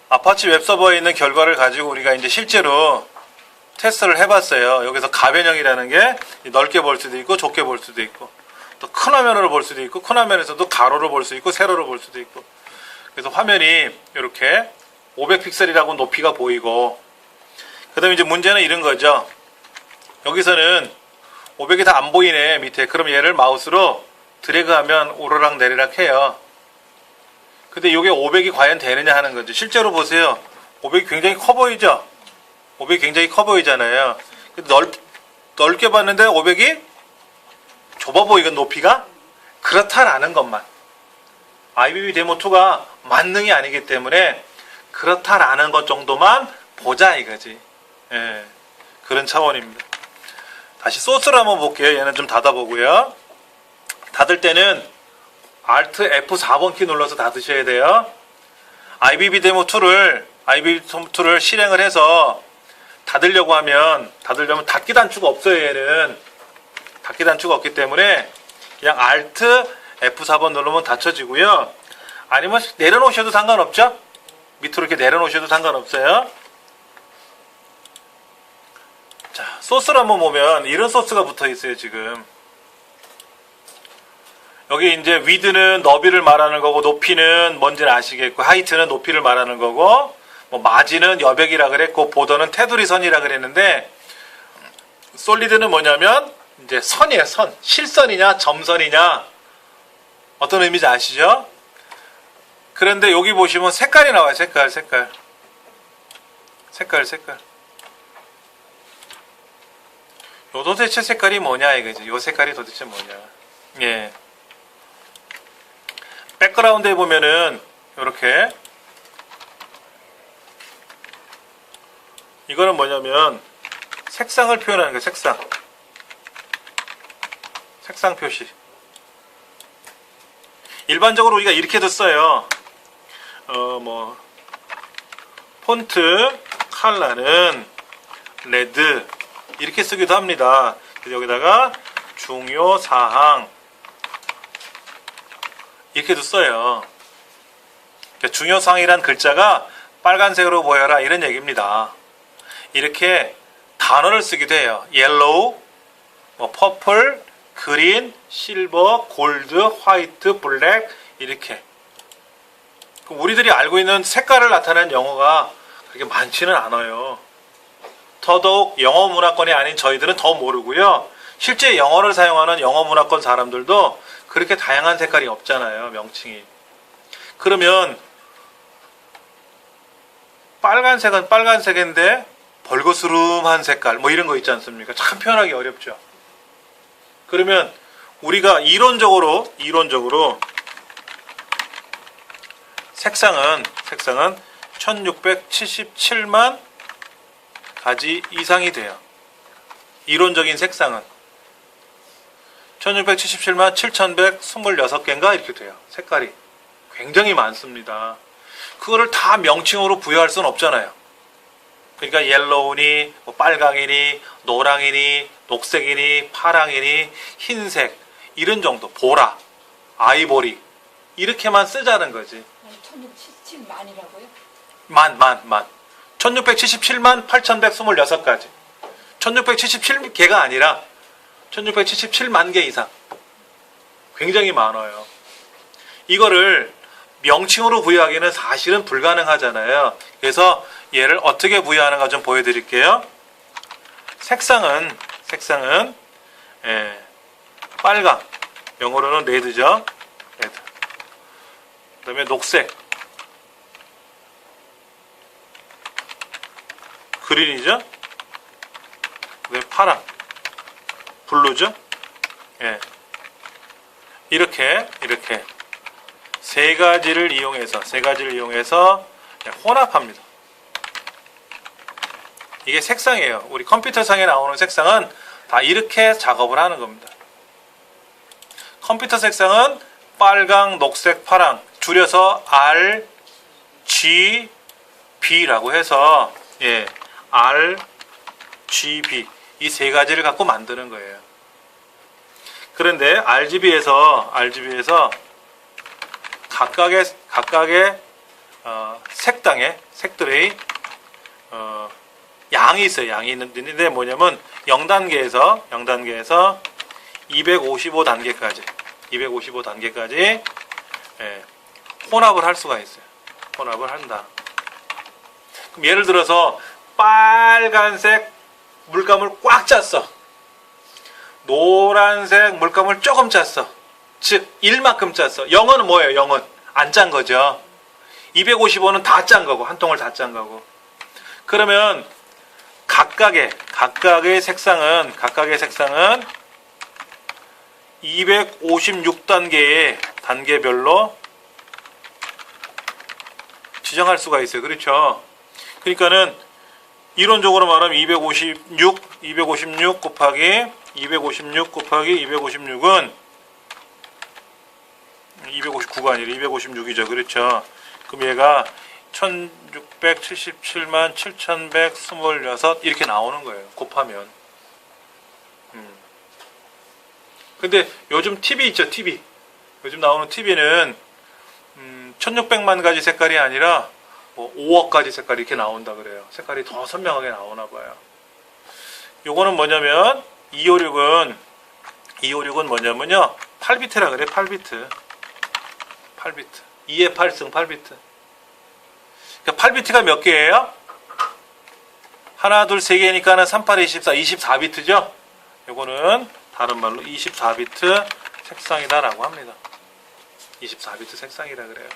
아파치 웹서버에 있는 결과를 가지고 우리가 이제 실제로 테스트를 해봤어요. 여기서 가변형이라는 게 넓게 볼 수도 있고 좁게 볼 수도 있고 또 큰 화면으로 볼 수도 있고 큰 화면에서도 가로로 볼 수 있고 세로로 볼 수도 있고 그래서 화면이 이렇게 500픽셀이라고 높이가 보이고 그 다음에 이제 문제는 이런 거죠. 여기서는 500이 다 안 보이네 밑에. 그럼 얘를 마우스로 드래그하면 오르락 내리락 해요. 근데 이게 500이 과연 되느냐 하는 거죠. 실제로 보세요. 500이 굉장히 커 보이죠? 500이 굉장히 커 보이잖아요. 넓게 봤는데 500이 좁아 보이건 높이가 그렇다라는 것만. IBB 데모2가 만능이 아니기 때문에 그렇다라는 것 정도만 보자 이거지. 예, 그런 차원입니다. 다시 소스를 한번 볼게요. 얘는 좀 닫아보고요. 닫을 때는 Alt F4번 키 눌러서 닫으셔야 돼요. IBB 데모2를 실행을 해서 닫으려면 닫기 단추가 없어요. 얘는 닫기 단추가 없기 때문에 그냥 Alt F4번 누르면 닫혀지고요. 아니면 내려놓으셔도 상관없죠. 밑으로 이렇게 내려놓으셔도 상관없어요. 자, 소스를 한번 보면 이런 소스가 붙어 있어요. 지금 여기 이제 width는 너비를 말하는 거고 높이는 뭔지는 아시겠고 하이트는 높이를 말하는 거고 뭐 마진은 여백이라 그랬고 보더는 테두리 선이라 그랬는데 솔리드는 뭐냐면 이제 선이에요. 선. 실선이냐 점선이냐 어떤 의미인지 아시죠? 그런데 여기 보시면 색깔이 나와요. 색깔. 요 도대체 색깔이 뭐냐 이거지. 요 색깔이 도대체 뭐냐. 예. 백그라운드에 보면은 이렇게 이거는 뭐냐면 색상을 표현하는 거예요. 색상 표시. 일반적으로 우리가 이렇게도 써요. 폰트 컬러는 레드 이렇게 쓰기도 합니다. 그래서 여기다가 중요 사항 이렇게도 써요. 그러니까 중요사항이란 글자가 빨간색으로 보여라 이런 얘기입니다. 이렇게 다 단어를 쓰기도 해요. 옐로우, 뭐 퍼플, 그린, 실버, 골드, 화이트, 블랙 이렇게. 우리들이 알고 있는 색깔을 나타내는 영어가 그렇게 많지는 않아요. 더더욱 영어 문화권이 아닌 저희들은 더 모르고요. 실제 영어를 사용하는 영어 문화권 사람들도 그렇게 다양한 색깔이 없잖아요. 명칭이. 그러면 빨간색은 빨간색인데 벌거스름한 색깔 뭐 이런 거 있지 않습니까? 참 표현하기 어렵죠. 그러면 우리가 이론적으로 색상은 1677만 가지 이상이 돼요. 이론적인 색상은 1677만 7126개인가 이렇게 돼요. 색깔이 굉장히 많습니다. 그거를 다 명칭으로 부여할 수는 없잖아요. 그러니까 옐로우니 뭐 빨강이니 노랑이니 녹색이니 파랑이니 흰색 이런 정도, 보라, 아이보리 이렇게만 쓰자는 거지. 1677만이라고요? 만 1677만 8126가지 1677개가 아니라 1677만 개 이상 굉장히 많아요. 이거를 명칭으로 부여하기는 사실은 불가능하잖아요. 그래서 얘를 어떻게 부여하는가 좀 보여드릴게요. 색상은 빨강, 영어로는 레드죠. 레드. 그 다음에 녹색, 그린이죠. 그 다음에 파랑, 블루죠. 예. 이렇게 세 가지를 이용해서 혼합합니다. 이게 색상이에요. 우리 컴퓨터상에 나오는 색상은 다 이렇게 작업을 하는 겁니다. 컴퓨터 색상은 빨강, 녹색, 파랑 줄여서 RGB라고 해서 RGB 이 세 가지를 갖고 만드는 거예요. 그런데 RGB에서 각각의 색들의 양이 있어요. 양이 있는데 뭐냐면 0단계에서 255단계까지 혼합을 할 수가 있어요. 혼합을 한다. 그럼 예를 들어서 빨간색 물감을 꽉 짰어. 노란색 물감을 조금 짰어. 즉 1만큼 짰어. 0은 뭐예요? 0은 안 짠 거죠. 255는 다 짠 거고, 한 통을 다 짠 거고. 그러면 각각의 색상은 256단계의 단계별로 지정할 수가 있어요. 그렇죠? 그러니까는 이론적으로 말하면 256 곱하기 256은 259가 아니라 256이죠. 그렇죠? 그럼 얘가 1677만 7126 이렇게 나오는 거예요. 곱하면. 근데 요즘 TV 있죠. TV. 요즘 나오는 TV는 1600만 가지 색깔이 아니라 뭐 5억 가지 색깔이 이렇게 나온다 그래요. 색깔이 더 선명하게 나오나 봐요. 요거는 뭐냐면 256은 뭐냐면요. 8비트라 그래. 8비트. 2의 8승 8비트. 그러니까 8비트가 몇 개예요? 하나, 둘, 세 개니까는 38, 24, 24비트죠? 요거는 다른 말로 24비트 색상이다라고 합니다. 24비트 색상이라 그래요.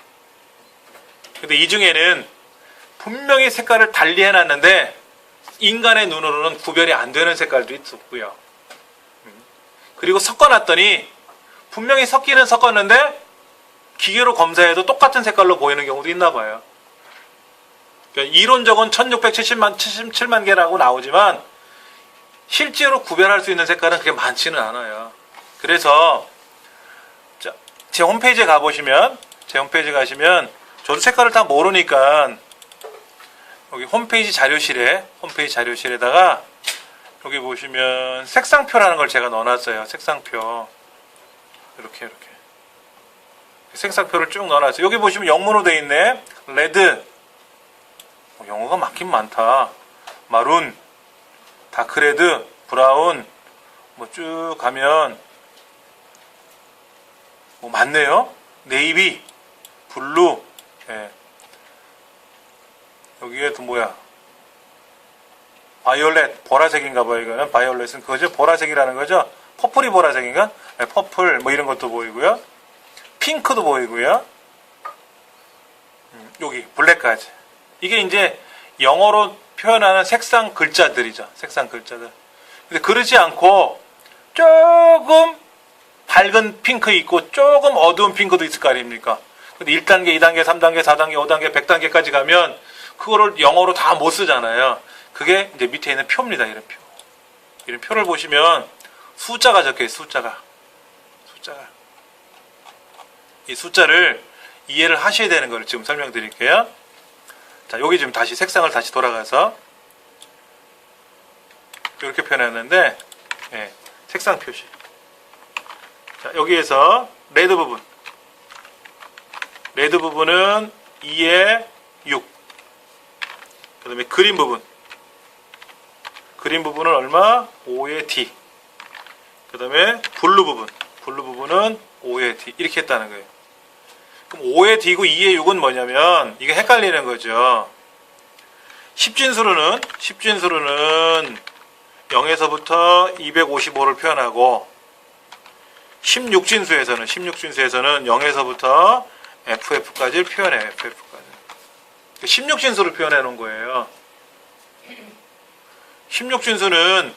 근데 이 중에는 분명히 색깔을 달리 해놨는데 인간의 눈으로는 구별이 안 되는 색깔도 있었고요. 그리고 섞어놨더니 분명히 섞기는 섞었는데 기계로 검사해도 똑같은 색깔로 보이는 경우도 있나 봐요. 그러니까 이론적은 1677만 개라고 나오지만 실제로 구별할 수 있는 색깔은 그렇게 많지는 않아요. 그래서 제 홈페이지에 가시면 저도 색깔을 다 모르니까 여기 홈페이지 자료실에다가 여기 보시면 색상표라는 걸 제가 넣어놨어요. 색상표 이렇게 색상표를 쭉 넣어놨어요. 여기 보시면 영문으로 되어 있네. 레드, 영어가 많긴 많다. 마룬, 다크레드, 브라운, 뭐 쭉 가면 뭐 많네요. 네이비, 블루, 예. 여기에 또 뭐야? 바이올렛, 보라색인가 봐요. 이거는 바이올렛은 그거죠? 보라색이라는 거죠? 퍼플이 보라색인가? 네, 퍼플 뭐 이런 것도 보이고요. 핑크도 보이고요. 여기 블랙까지. 이게 이제 영어로 표현하는 색상 글자들이죠. 색상 글자들. 근데 그러지 않고 조금 밝은 핑크 있고 조금 어두운 핑크도 있을 거 아닙니까? 근데 1단계, 2단계, 3단계, 4단계, 5단계, 100단계까지 가면 그거를 영어로 다 못 쓰잖아요. 그게 이제 밑에 있는 표입니다. 이런 표. 이런 표를 보시면 숫자가 적혀있어요. 숫자가. 이 숫자를 이해를 하셔야 되는 걸 지금 설명드릴게요. 자, 여기 지금 다시 색상을 다시 돌아가서 이렇게 표현했는데, 예, 색상 표시. 자, 여기에서 레드 부분. 레드 부분은 2에 6. 그 다음에 그린 부분. 그린 부분은 얼마? 5에 D. 그 다음에 블루 부분. 블루 부분은 5에 D. 이렇게 했다는 거예요. 그럼 5에 D고 2에 6은 뭐냐면, 이게 헷갈리는 거죠. 10진수로는 0에서부터 255를 표현하고, 16진수에서는 0에서부터 FF까지를 표현해요. FF까지. 16진수로 표현해 놓은 거예요. 16진수는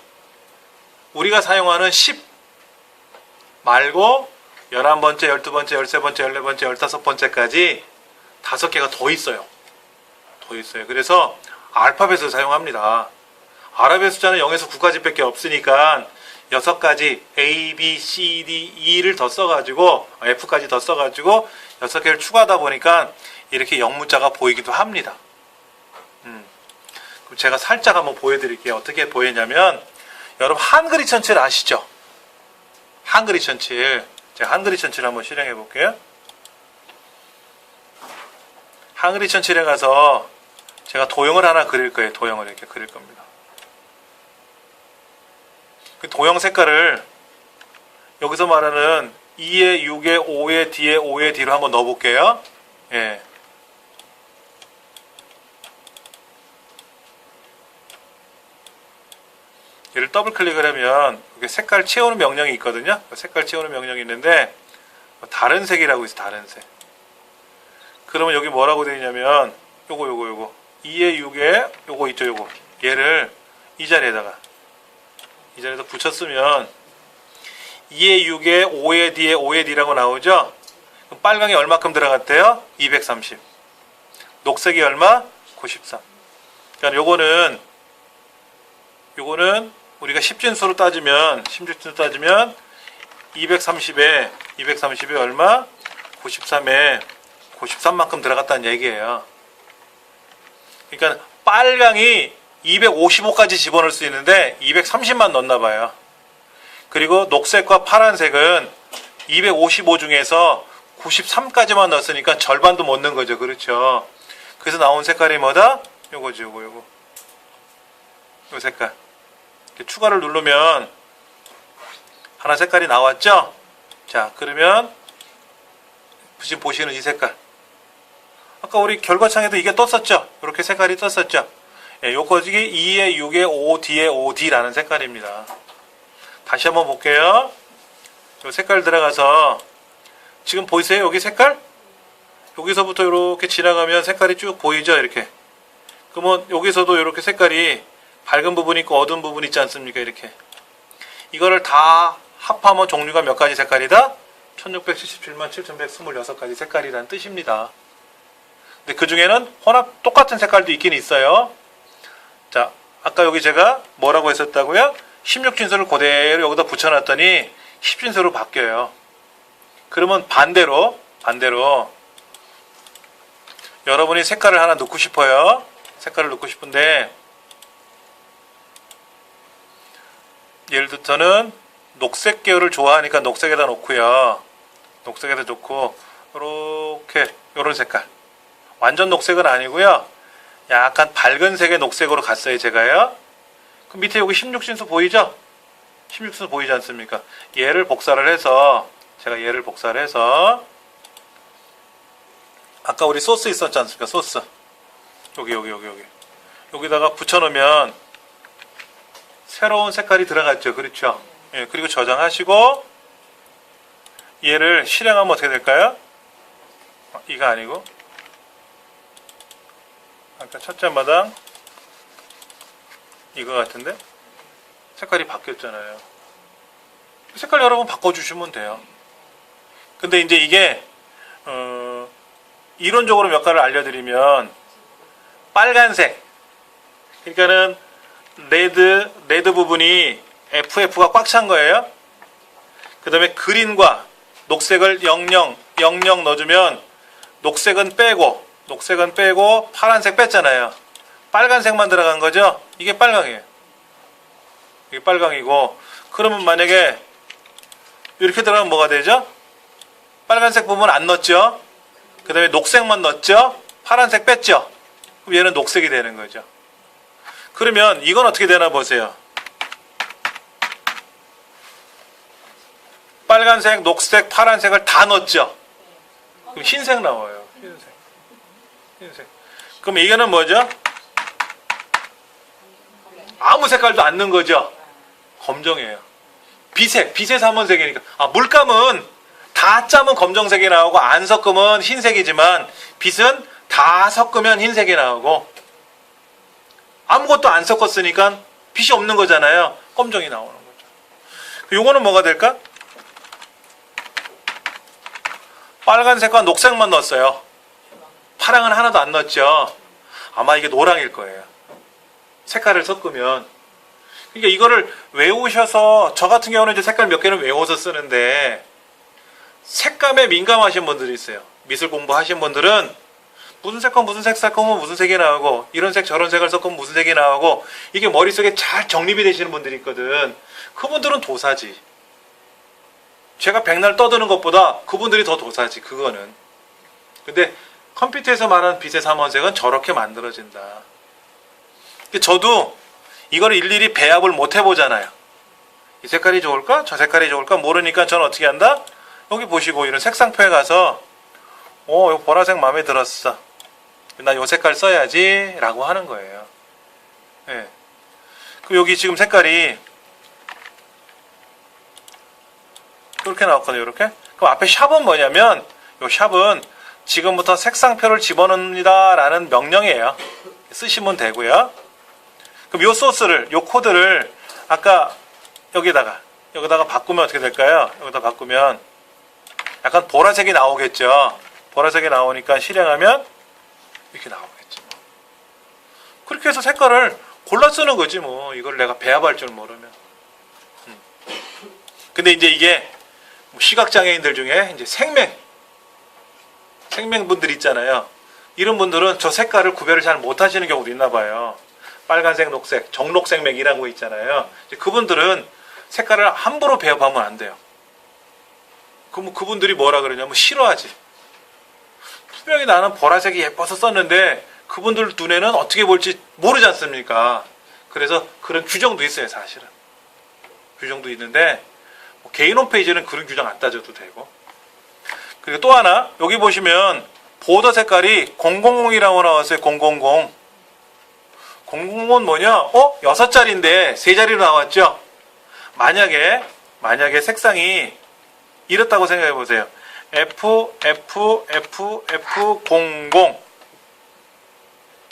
우리가 사용하는 10 말고 11번째, 12번째, 13번째, 14번째, 15번째까지 5개가 더 있어요. 그래서 알파벳을 사용합니다. 아랍의 숫자는 0에서 9까지 밖에 없으니까 6가지 A, B, C, D, E를 더 써가지고 F까지 더 써가지고 6개를 추가하다 보니까 이렇게 영문자가 보이기도 합니다. 그럼 제가 살짝 한번 보여드릴게요. 어떻게 보이냐면, 여러분 한글이 천칠 아시죠? 한글이 천칠. 제가 한글이 천칠 한번 실행해 볼게요. 한글이 천칠에 가서 제가 도형을 하나 그릴 거예요. 도형을 이렇게 그릴 겁니다. 그 도형 색깔을 여기서 말하는 2에 6에 5에 D에 5에 D로 한번 넣어 볼게요. 예. 얘를 더블 클릭을 하면 이게 색깔 채우는 명령이 있거든요. 색깔 채우는 명령이 있는데 다른 색이라고 있어요. 다른 색. 그러면 여기 뭐라고 되어 있냐면 요거 2에 6에 요거 있죠. 요거 얘를 이 자리에다 붙였으면 2에 6에 5에 D에 5에 D라고 나오죠. 그럼 빨강이 얼마큼 들어갔대요? 230. 녹색이 얼마? 93. 그러니까 요거는 우리가 10진수로 따지면 230에 얼마? 93에 93만큼 들어갔다는 얘기예요. 그러니까 빨강이 255까지 집어넣을 수 있는데 230만 넣었나 봐요. 그리고 녹색과 파란색은 255 중에서 93까지만 넣었으니까 절반도 못 넣은 거죠. 그렇죠. 그래서 나온 색깔이 뭐다? 요거죠. 요거 색깔. 이렇게 추가를 누르면 하나 색깔이 나왔죠? 자, 그러면 지금 보시는 이 색깔. 아까 우리 결과창에도 이게 떴었죠? 이렇게 색깔이 떴었죠? 예, 요거지 2에 6에 5, D에 5D라는 색깔입니다. 다시 한번 볼게요. 요 색깔 들어가서 지금 보이세요? 여기 색깔? 여기서부터 이렇게 지나가면 색깔이 쭉 보이죠? 이렇게. 그러면 여기서도 이렇게 색깔이 밝은 부분이 있고 어두운 부분이 있지 않습니까? 이렇게. 이거를 다 합하면 종류가 몇 가지 색깔이다? 1677만 7126가지 색깔이라는 뜻입니다. 근데 그 중에는 똑같은 색깔도 있긴 있어요. 자, 아까 여기 제가 뭐라고 했었다고요? 16진수를 그대로 여기다 붙여놨더니 10진수로 바뀌어요. 그러면 반대로 여러분이 색깔을 하나 넣고 싶어요. 색깔을 넣고 싶은데 예를 들어 저는 녹색 계열을 좋아하니까 녹색에다 놓고요. 녹색에다 놓고 이렇게 요런 색깔. 완전 녹색은 아니고요. 약간 밝은 색의 녹색으로 갔어요. 제가요. 그 밑에 여기 16신수 보이죠? 16신수 보이지 않습니까? 얘를 복사를 해서 제가 얘를 복사를 해서 아까 우리 소스 있었지 않습니까? 소스 여기 여기다가 붙여놓으면 새로운 색깔이 들어갔죠. 그렇죠? 예, 그리고 저장하시고 얘를 실행하면 어떻게 될까요? 이거 아니고 아까 첫째 마당 이거 같은데 색깔이 바뀌었잖아요. 색깔 여러분 바꿔주시면 돼요. 근데 이제 이게 이론적으로 몇 가지를 알려드리면 빨간색 그러니까는 레드 부분이 FF가 꽉 찬 거예요. 그 다음에 그린과 녹색을 00 넣어주면 녹색은 빼고 파란색 뺐잖아요. 빨간색만 들어간 거죠. 이게 빨강이에요. 이게 빨강이고 그러면 만약에 이렇게 들어가면 뭐가 되죠? 빨간색 부분 안 넣었죠. 그 다음에 녹색만 넣었죠. 파란색 뺐죠. 그럼 얘는 녹색이 되는 거죠. 그러면 이건 어떻게 되나 보세요. 빨간색, 녹색, 파란색을 다 넣었죠. 그럼 흰색 나와요. 흰색. 그럼 이거는 뭐죠? 아무 색깔도 안 넣은 거죠. 검정이에요. 비색 3원색이니까. 물감은 다 짜면 검정색이 나오고 안 섞으면 흰색이지만 빛은 다 섞으면 흰색이 나오고 아무것도 안 섞었으니까 빛이 없는 거잖아요. 검정이 나오는 거죠. 요거는 뭐가 될까? 빨간색과 녹색만 넣었어요. 파랑은 하나도 안 넣었죠. 아마 이게 노랑일 거예요. 색깔을 섞으면. 그러니까 이거를 외우셔서 저 같은 경우는 이제 색깔 몇 개는 외워서 쓰는데 색감에 민감하신 분들이 있어요. 미술 공부하신 분들은 무슨 색과 무슨 색 섞으면 무슨 색이 나오고 이런 색 저런 색을 섞으면 무슨 색이 나오고 이게 머릿속에 잘 정립이 되시는 분들이 있거든. 그분들은 도사지. 제가 백날 떠드는 것보다 그분들이 더 도사지. 그거는. 근데 컴퓨터에서 말하는 빛의 삼원색은 저렇게 만들어진다. 저도 이거를 일일이 배합을 못 해보잖아요. 이 색깔이 좋을까? 저 색깔이 좋을까? 모르니까 저는 어떻게 한다? 여기 보시고 이런 색상표에 가서 요 보라색 마음에 들었어. 나 요 색깔 써야지 라고 하는 거예요. 예. 그럼 여기 지금 색깔이 이렇게 나왔거든요. 이렇게. 그럼 앞에 샵은 뭐냐면 요 샵은 지금부터 색상표를 집어넣습니다 라는 명령이에요. 쓰시면 되고요. 그럼 요 소스를, 요 코드를 아까 여기다가 바꾸면 어떻게 될까요? 여기다 바꾸면 약간 보라색이 나오겠죠. 보라색이 나오니까 실행하면 이렇게 나오겠죠. 그렇게 해서 색깔을 골라 쓰는 거지 뭐. 이걸 내가 배합할 줄 모르면. 근데 이제 이게 시각장애인들 중에 이제 생맹분들 있잖아요. 이런 분들은 저 색깔을 구별을 잘 못하시는 경우도 있나 봐요. 빨간색, 녹색, 정록생맥이라고 있잖아요. 이제 그분들은 색깔을 함부로 배합하면 안 돼요. 그럼 그분들이 뭐라 그러냐면 싫어하지. 분명히 나는 보라색이 예뻐서 썼는데 그분들 눈에는 어떻게 볼지 모르지 않습니까? 그래서 그런 규정도 있어요, 사실은. 규정도 있는데 개인 홈페이지는 그런 규정 안 따져도 되고. 그리고 또 하나 여기 보시면 보더 색깔이 000이라고 나왔어요. 000. 000은 뭐냐? 6자리인데 3자리로 나왔죠? 만약에 색상이 이렇다고 생각해 보세요. FFFF00.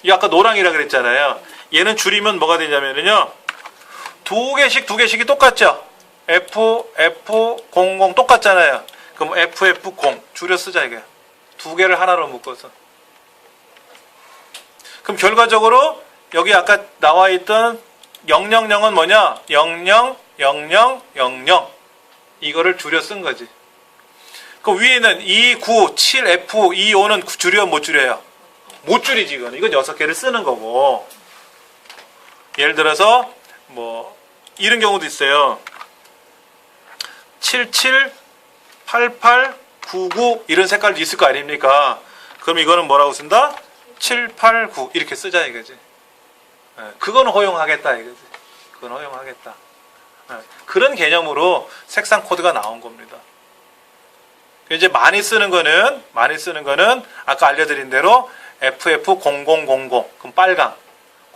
이 아까 노랑이라 그랬잖아요. 얘는 줄이면 뭐가 되냐면요. 두 개씩이 똑같죠? FF00 똑같잖아요. 그럼 FF0 줄여 쓰자 이게. 두 개를 하나로 묶어서. 그럼 결과적으로 여기 아까 나와 있던 000은 뭐냐? 000000 이거를 줄여 쓴 거지. 그 위에는 297F 25는 줄여 못 줄여요? 못 줄이지 이건 6개를 쓰는 거고. 예를 들어서 뭐 이런 경우도 있어요. 77 88 99 이런 색깔도 있을 거 아닙니까? 그럼 이거는 뭐라고 쓴다? 7 8 9 이렇게 쓰자 이거지. 그거는 허용하겠다 이거지. 그건 허용하겠다. 그런 개념으로 색상 코드가 나온 겁니다. 이제 많이 쓰는 거는 아까 알려드린 대로 FF0000 그럼 빨강,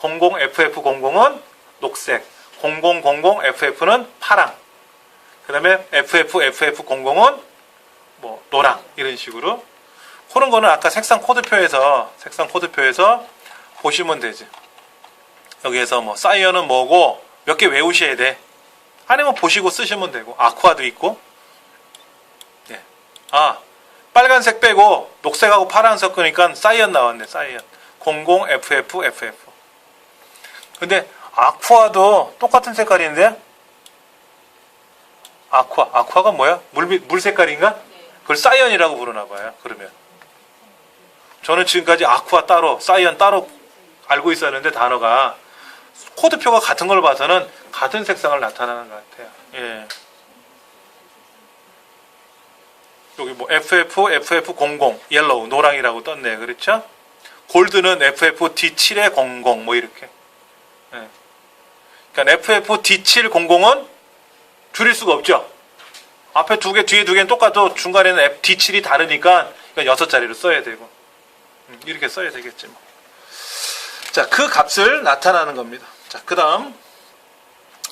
00FF00은 녹색, 0000FF는 파랑, 그 다음에 FFFF00은 뭐 노랑, 이런 식으로. 그런 거는 아까 색상 코드표에서 보시면 되지. 여기에서 뭐 사이언은 뭐고 몇 개 외우셔야 돼. 아니면 보시고 쓰시면 되고. 아쿠아도 있고. 예. 빨간색 빼고 녹색하고 파란 섞으니까 사이언 나왔네. 사이언 00FFFF. 근데 아쿠아도 똑같은 색깔인데, 아쿠아가 뭐야? 물 색깔인가? 그걸 사이언이라고 부르나 봐요. 그러면 저는 지금까지 아쿠아 따로, 사이언 따로 알고 있었는데, 단어가 코드표가 같은 걸 봐서는 같은 색상을 나타나는 것 같아요. 예. 여기 뭐 FF00 옐로우 노랑이라고 떴네요. 그렇죠? 골드는 FFD7에 00 뭐 이렇게. 예. 그러니까 FFD700은 줄일 수가 없죠. 앞에 두 개, 뒤에 두 개는 똑같아도 중간에는 D7이 다르니까 6자리로 써야 되고. 이렇게 써야 되겠지 뭐. 자, 그 값을 나타나는 겁니다. 자, 그 다음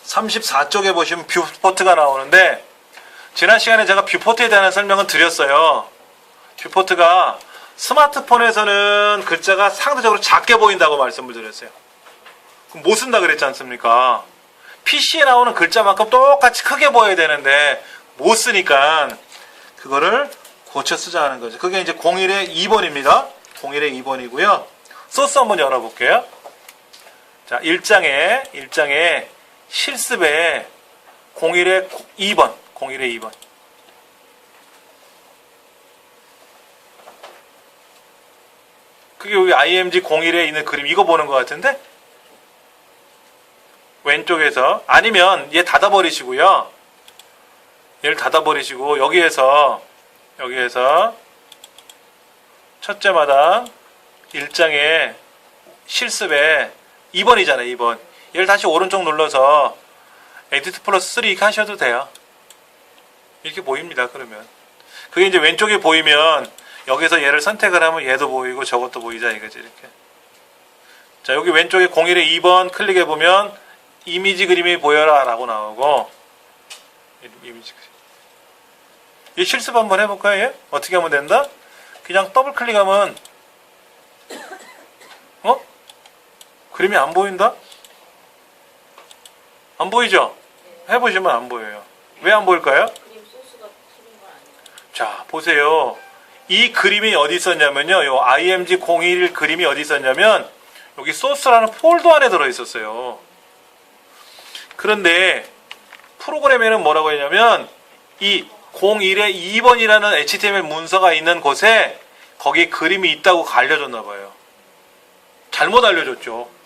34쪽에 보시면 뷰포트가 나오는데, 지난 시간에 제가 뷰포트에 대한 설명은 드렸어요. 뷰포트가 스마트폰에서는 글자가 상대적으로 작게 보인다고 말씀을 드렸어요. 그럼 못 쓴다 그랬지 않습니까? PC에 나오는 글자만큼 똑같이 크게 보여야 되는데 못 쓰니까 그거를 고쳐 쓰자는 거죠. 그게 이제 01의 2번입니다. 01의 2번이고요. 소스 한번 열어볼게요. 자, 1장에 실습에 01의 2번. 01의 2번. 그게 여기 IMG 01에 있는 그림, 이거 보는 것 같은데? 왼쪽에서. 아니면 얘 닫아버리시고요. 얘를 닫아버리시고, 여기에서 첫째 마당 1장에 실습에 2번이잖아요. 2번. 얘를 다시 오른쪽 눌러서 에디트 플러스 3 이렇게 하셔도 돼요. 이렇게 보입니다. 그러면 그게 이제 왼쪽에 보이면 여기서 얘를 선택을 하면 얘도 보이고 저것도 보이자 이거지. 이렇게. 자, 여기 왼쪽에 01의 2번 클릭해 보면 이미지 그림이 보여라 라고 나오고, 이미지 그림. 이 실습 한번 해볼까요? 얘? 어떻게 하면 된다? 그냥 더블 클릭하면 그림이 안 보인다? 안 보이죠? 해보시면 안 보여요. 왜 안 보일까요? 그림 소스가 틀린 건 아닌가요? 자, 보세요. 이 그림이 어디 있었냐면요. 요 IMG 01 그림이 어디 있었냐면 여기 소스라는 폴더 안에 들어있었어요. 그런데 프로그램에는 뭐라고 했냐면 이 01의 2번이라는 HTML 문서가 있는 곳에 거기 그림이 있다고 알려줬나 봐요. 잘못 알려줬죠.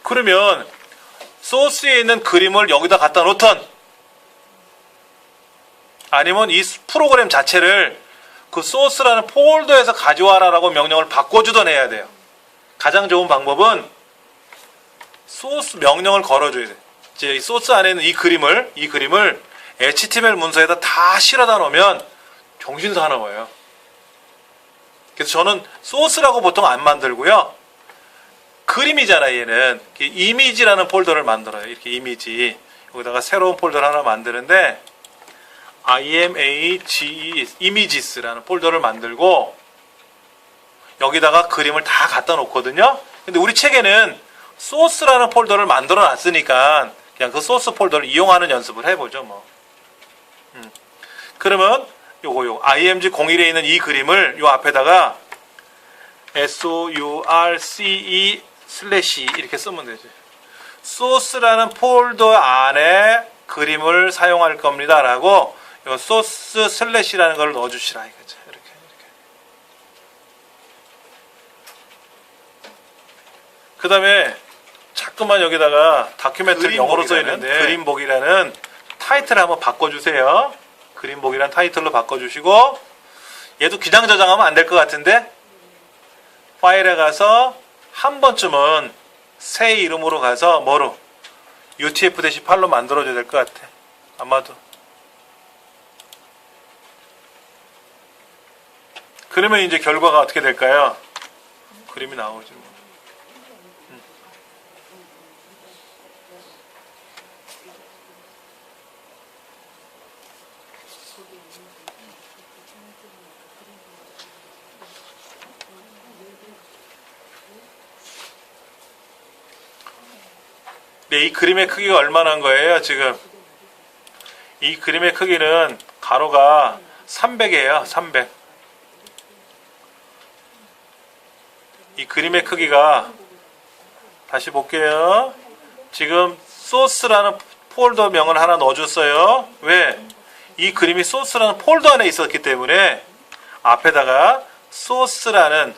그러면 소스에 있는 그림을 여기다 갖다 놓던, 아니면 이 프로그램 자체를 그 소스라는 폴더에서 가져와라라고 명령을 바꿔주던 해야 돼요. 가장 좋은 방법은 소스 명령을 걸어줘야 돼요. 이제 이 소스 안에 있는 이 그림을 HTML 문서에다 다 실어다 놓으면 정신사나워요. 그래서 저는 소스라고 보통 안 만들고요. 그림이잖아요. 얘는 이미지라는 폴더를 만들어요. 이렇게 이미지. 여기다가 새로운 폴더를 하나 만드는데 images라는 폴더를 만들고 여기다가 그림을 다 갖다 놓거든요. 근데 우리 책에는 소스라는 폴더를 만들어 놨으니까 그냥 그 소스 폴더를 이용하는 연습을 해보죠. 뭐. 그러면 요거 IMG 01에 있는 이 그림을 요 앞에다가 source / 이렇게 쓰면 되죠. 소스라는 폴더 안에 그림을 사용할 겁니다 라고 요 소스 슬래시라는 걸 넣어주시라 이거죠. 이렇게. 그 다음에 자꾸만 여기다가 다큐멘터리 영어로 써있는데 그림복이라는 타이틀을 한번 바꿔주세요. 그림복이라는 타이틀로 바꿔주시고, 얘도 그냥 저장하면 안 될 것 같은데 파일에 가서 한 번쯤은 새 이름으로 가서 뭐로 UTF-8로 만들어줘야 될 것 같아. 아마도. 그러면 이제 결과가 어떻게 될까요? 그림이 나오지 뭐. 네, 이 그림의 크기가 얼마나 한 거예요, 지금? 이 그림의 크기는 가로가 300이에요, 300. 이 그림의 크기가, 다시 볼게요. 지금 소스라는 폴더명을 하나 넣어줬어요. 왜? 이 그림이 소스라는 폴더 안에 있었기 때문에 앞에다가 소스라는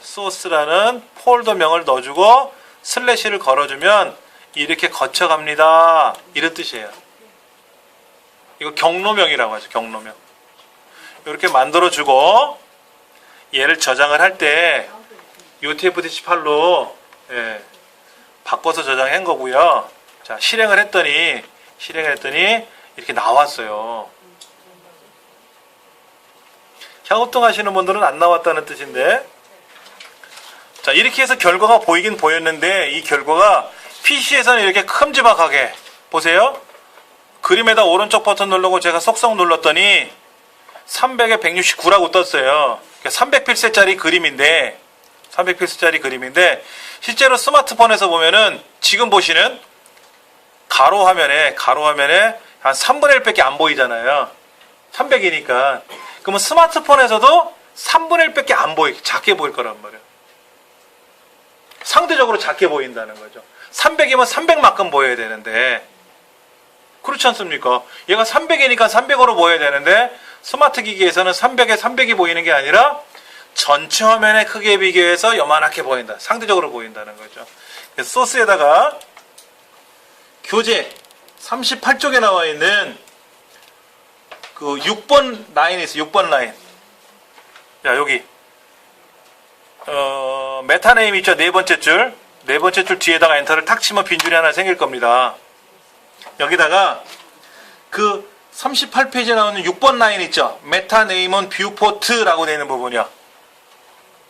폴더명을 넣어주고 슬래시를 걸어주면 이렇게 거쳐갑니다. 이런 뜻이에요. 이거 경로명이라고 하죠. 경로명. 이렇게 만들어주고 얘를 저장을 할 때 UTF-8로 바꿔서 저장한 거고요. 자, 실행을 했더니 이렇게 나왔어요. 갸우뚱 하시는 분들은 안 나왔다는 뜻인데, 자, 이렇게 해서 결과가 보이긴 보였는데 이 결과가 PC에서는 이렇게 큼지막하게 보세요. 그림에다 오른쪽 버튼 누르고 제가 속성 눌렀더니 300에 169라고 떴어요. 300픽셀짜리 그림인데 실제로 스마트폰에서 보면은 지금 보시는 가로 화면에 한 3분의 1밖에 안 보이잖아요. 300이니까. 그러면 스마트폰에서도 3분의 1밖에 안 작게 보일 거란 말이에요. 상대적으로 작게 보인다는 거죠. 300이면 300만큼 보여야 되는데 그렇지 않습니까? 얘가 300이니까 300으로 보여야 되는데 스마트 기기에서는 300에 300이 보이는 게 아니라 전체 화면의 크기에 비교해서 요만하게 보인다. 상대적으로 보인다는 거죠. 그래서 소스에다가 교재 38쪽에 나와 있는 그 6번 라인이 있어요. 6번 라인. 자, 여기 메타네임 있죠? 네 번째 줄 뒤에다가 엔터를 탁 치면 빈줄이 하나 생길 겁니다. 여기다가 그 38페이지에 나오는 6번 라인 있죠? 메타네임은 뷰포트라고 되어 있는 부분이요.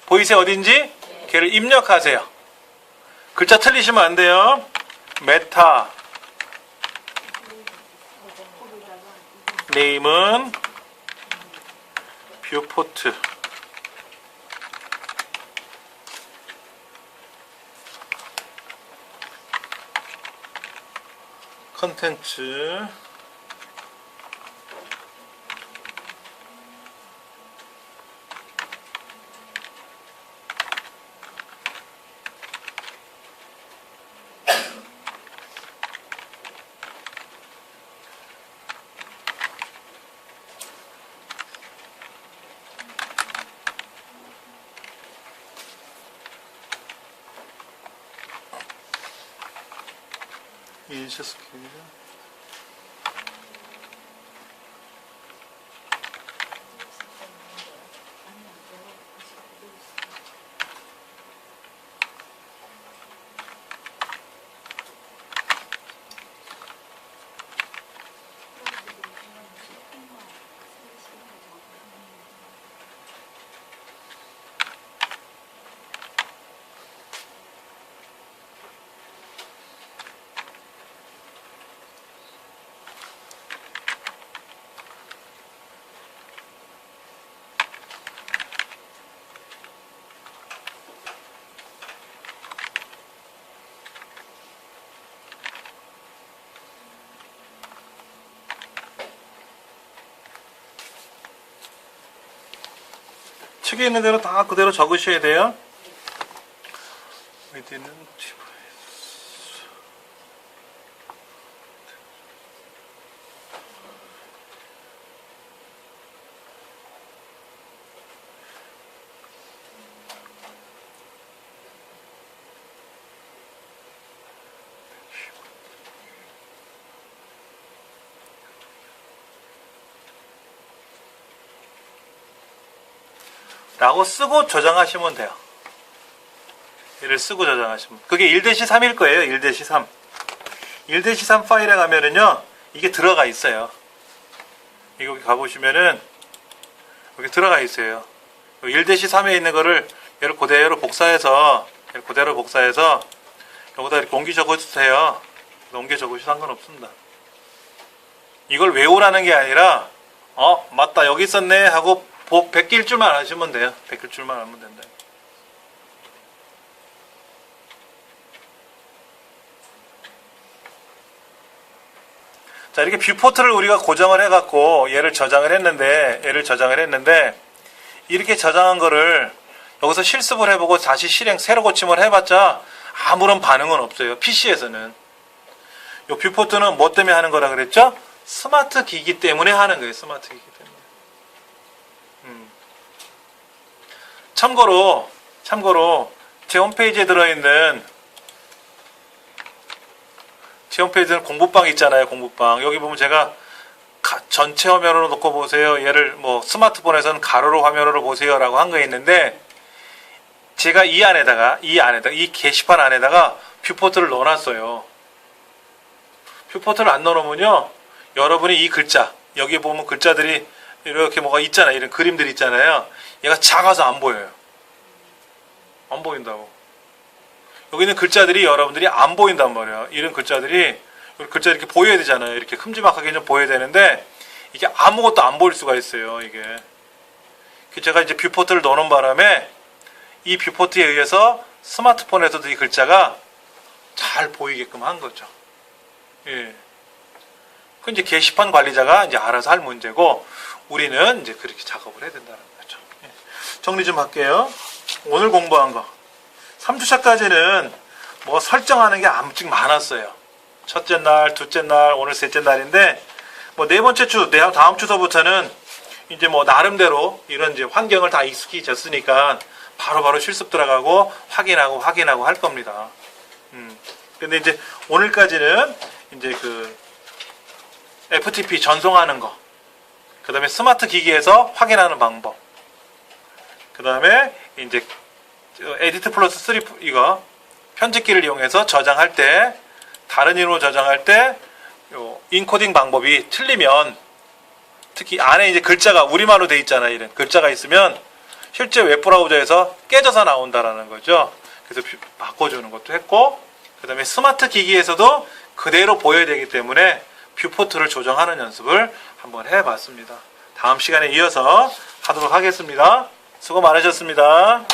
보이세요? 어딘지? 걔를 입력하세요. 글자 틀리시면 안 돼요. 메타 네임은 뷰포트. 컨텐츠 인쇄 스케일 책에 있는 대로 다 그대로 적으셔야 돼요. 위드는 디바이스. 라고 쓰고 저장하시면 돼요. 얘를 쓰고 저장하시면. 그게 1-3일 거예요. 1-3. 1-3 파일에 가면은요, 이게 들어가 있어요. 여기 가보시면은, 여기 들어가 있어요. 1-3에 있는 거를 얘를 그대로 복사해서, 여기다 이렇게 옮겨 적어주세요. 옮겨 적으셔도 상관없습니다. 이걸 외우라는 게 아니라, 맞다, 여기 있었네 하고 베낄 줄만 아시면 돼요. 베낄 줄만 알면 된다. 자, 이렇게 뷰포트를 우리가 고정을 해갖고 얘를 저장을 했는데, 이렇게 저장한 거를 여기서 실습을 해보고 다시 새로 고침을 해봤자 아무런 반응은 없어요. PC에서는. 이 뷰포트는 뭐 때문에 하는 거라 그랬죠? 스마트 기기 때문에 하는 거예요. 스마트 기기 때문에. 참고로 제 홈페이지에 들어있는 공부방 있잖아요. 공부방. 여기 보면 제가 전체 화면으로 놓고 보세요. 얘를 뭐 스마트폰에서는 가로로 화면으로 보세요라고 한 거 있는데, 제가 이 게시판 안에다가 뷰포트를 넣어놨어요. 뷰포트를 안 넣어놓으면요, 여러분이 이 글자, 여기 보면 글자들이 이렇게 뭐가 있잖아요. 이런 그림들이 있잖아요. 얘가 작아서 안 보여요. 안 보인다고. 여기 있는 글자들이 여러분들이 안 보인단 말이에요. 이런 글자들이, 글자 이렇게 보여야 되잖아요. 이렇게 큼지막하게 좀 보여야 되는데, 이게 아무것도 안 보일 수가 있어요. 이게. 제가 이제 뷰포트를 넣는 바람에, 이 뷰포트에 의해서 스마트폰에서도 이 글자가 잘 보이게끔 한 거죠. 예. 그 이제 게시판 관리자가 이제 알아서 할 문제고, 우리는 이제 그렇게 작업을 해야 된다는 거죠. 예. 정리 좀 할게요. 오늘 공부한 거. 3주차까지는 뭐 설정하는 게 아무튼 많았어요. 첫째 날, 둘째 날, 오늘 셋째 날인데, 뭐 네 번째 주, 다음 주서부터는 이제 뭐 나름대로 이런 이제 환경을 다 익숙해졌으니까 바로바로 실습 들어가고 확인하고 할 겁니다. 근데 이제 오늘까지는 이제 그 FTP 전송하는 거, 그 다음에 스마트 기기에서 확인하는 방법, 그 다음에 이제 에디트 플러스 3 이거 편집기를 이용해서 저장할 때, 다른 이름으로 저장할 때 요 인코딩 방법이 틀리면, 특히 안에 이제 글자가 우리말로 돼 있잖아요. 이런 글자가 있으면 실제 웹브라우저에서 깨져서 나온다라는 거죠. 그래서 바꿔주는 것도 했고, 그 다음에 스마트 기기에서도 그대로 보여야 되기 때문에 뷰포트를 조정하는 연습을 한번 해봤습니다. 다음 시간에 이어서 하도록 하겠습니다. 수고 많으셨습니다.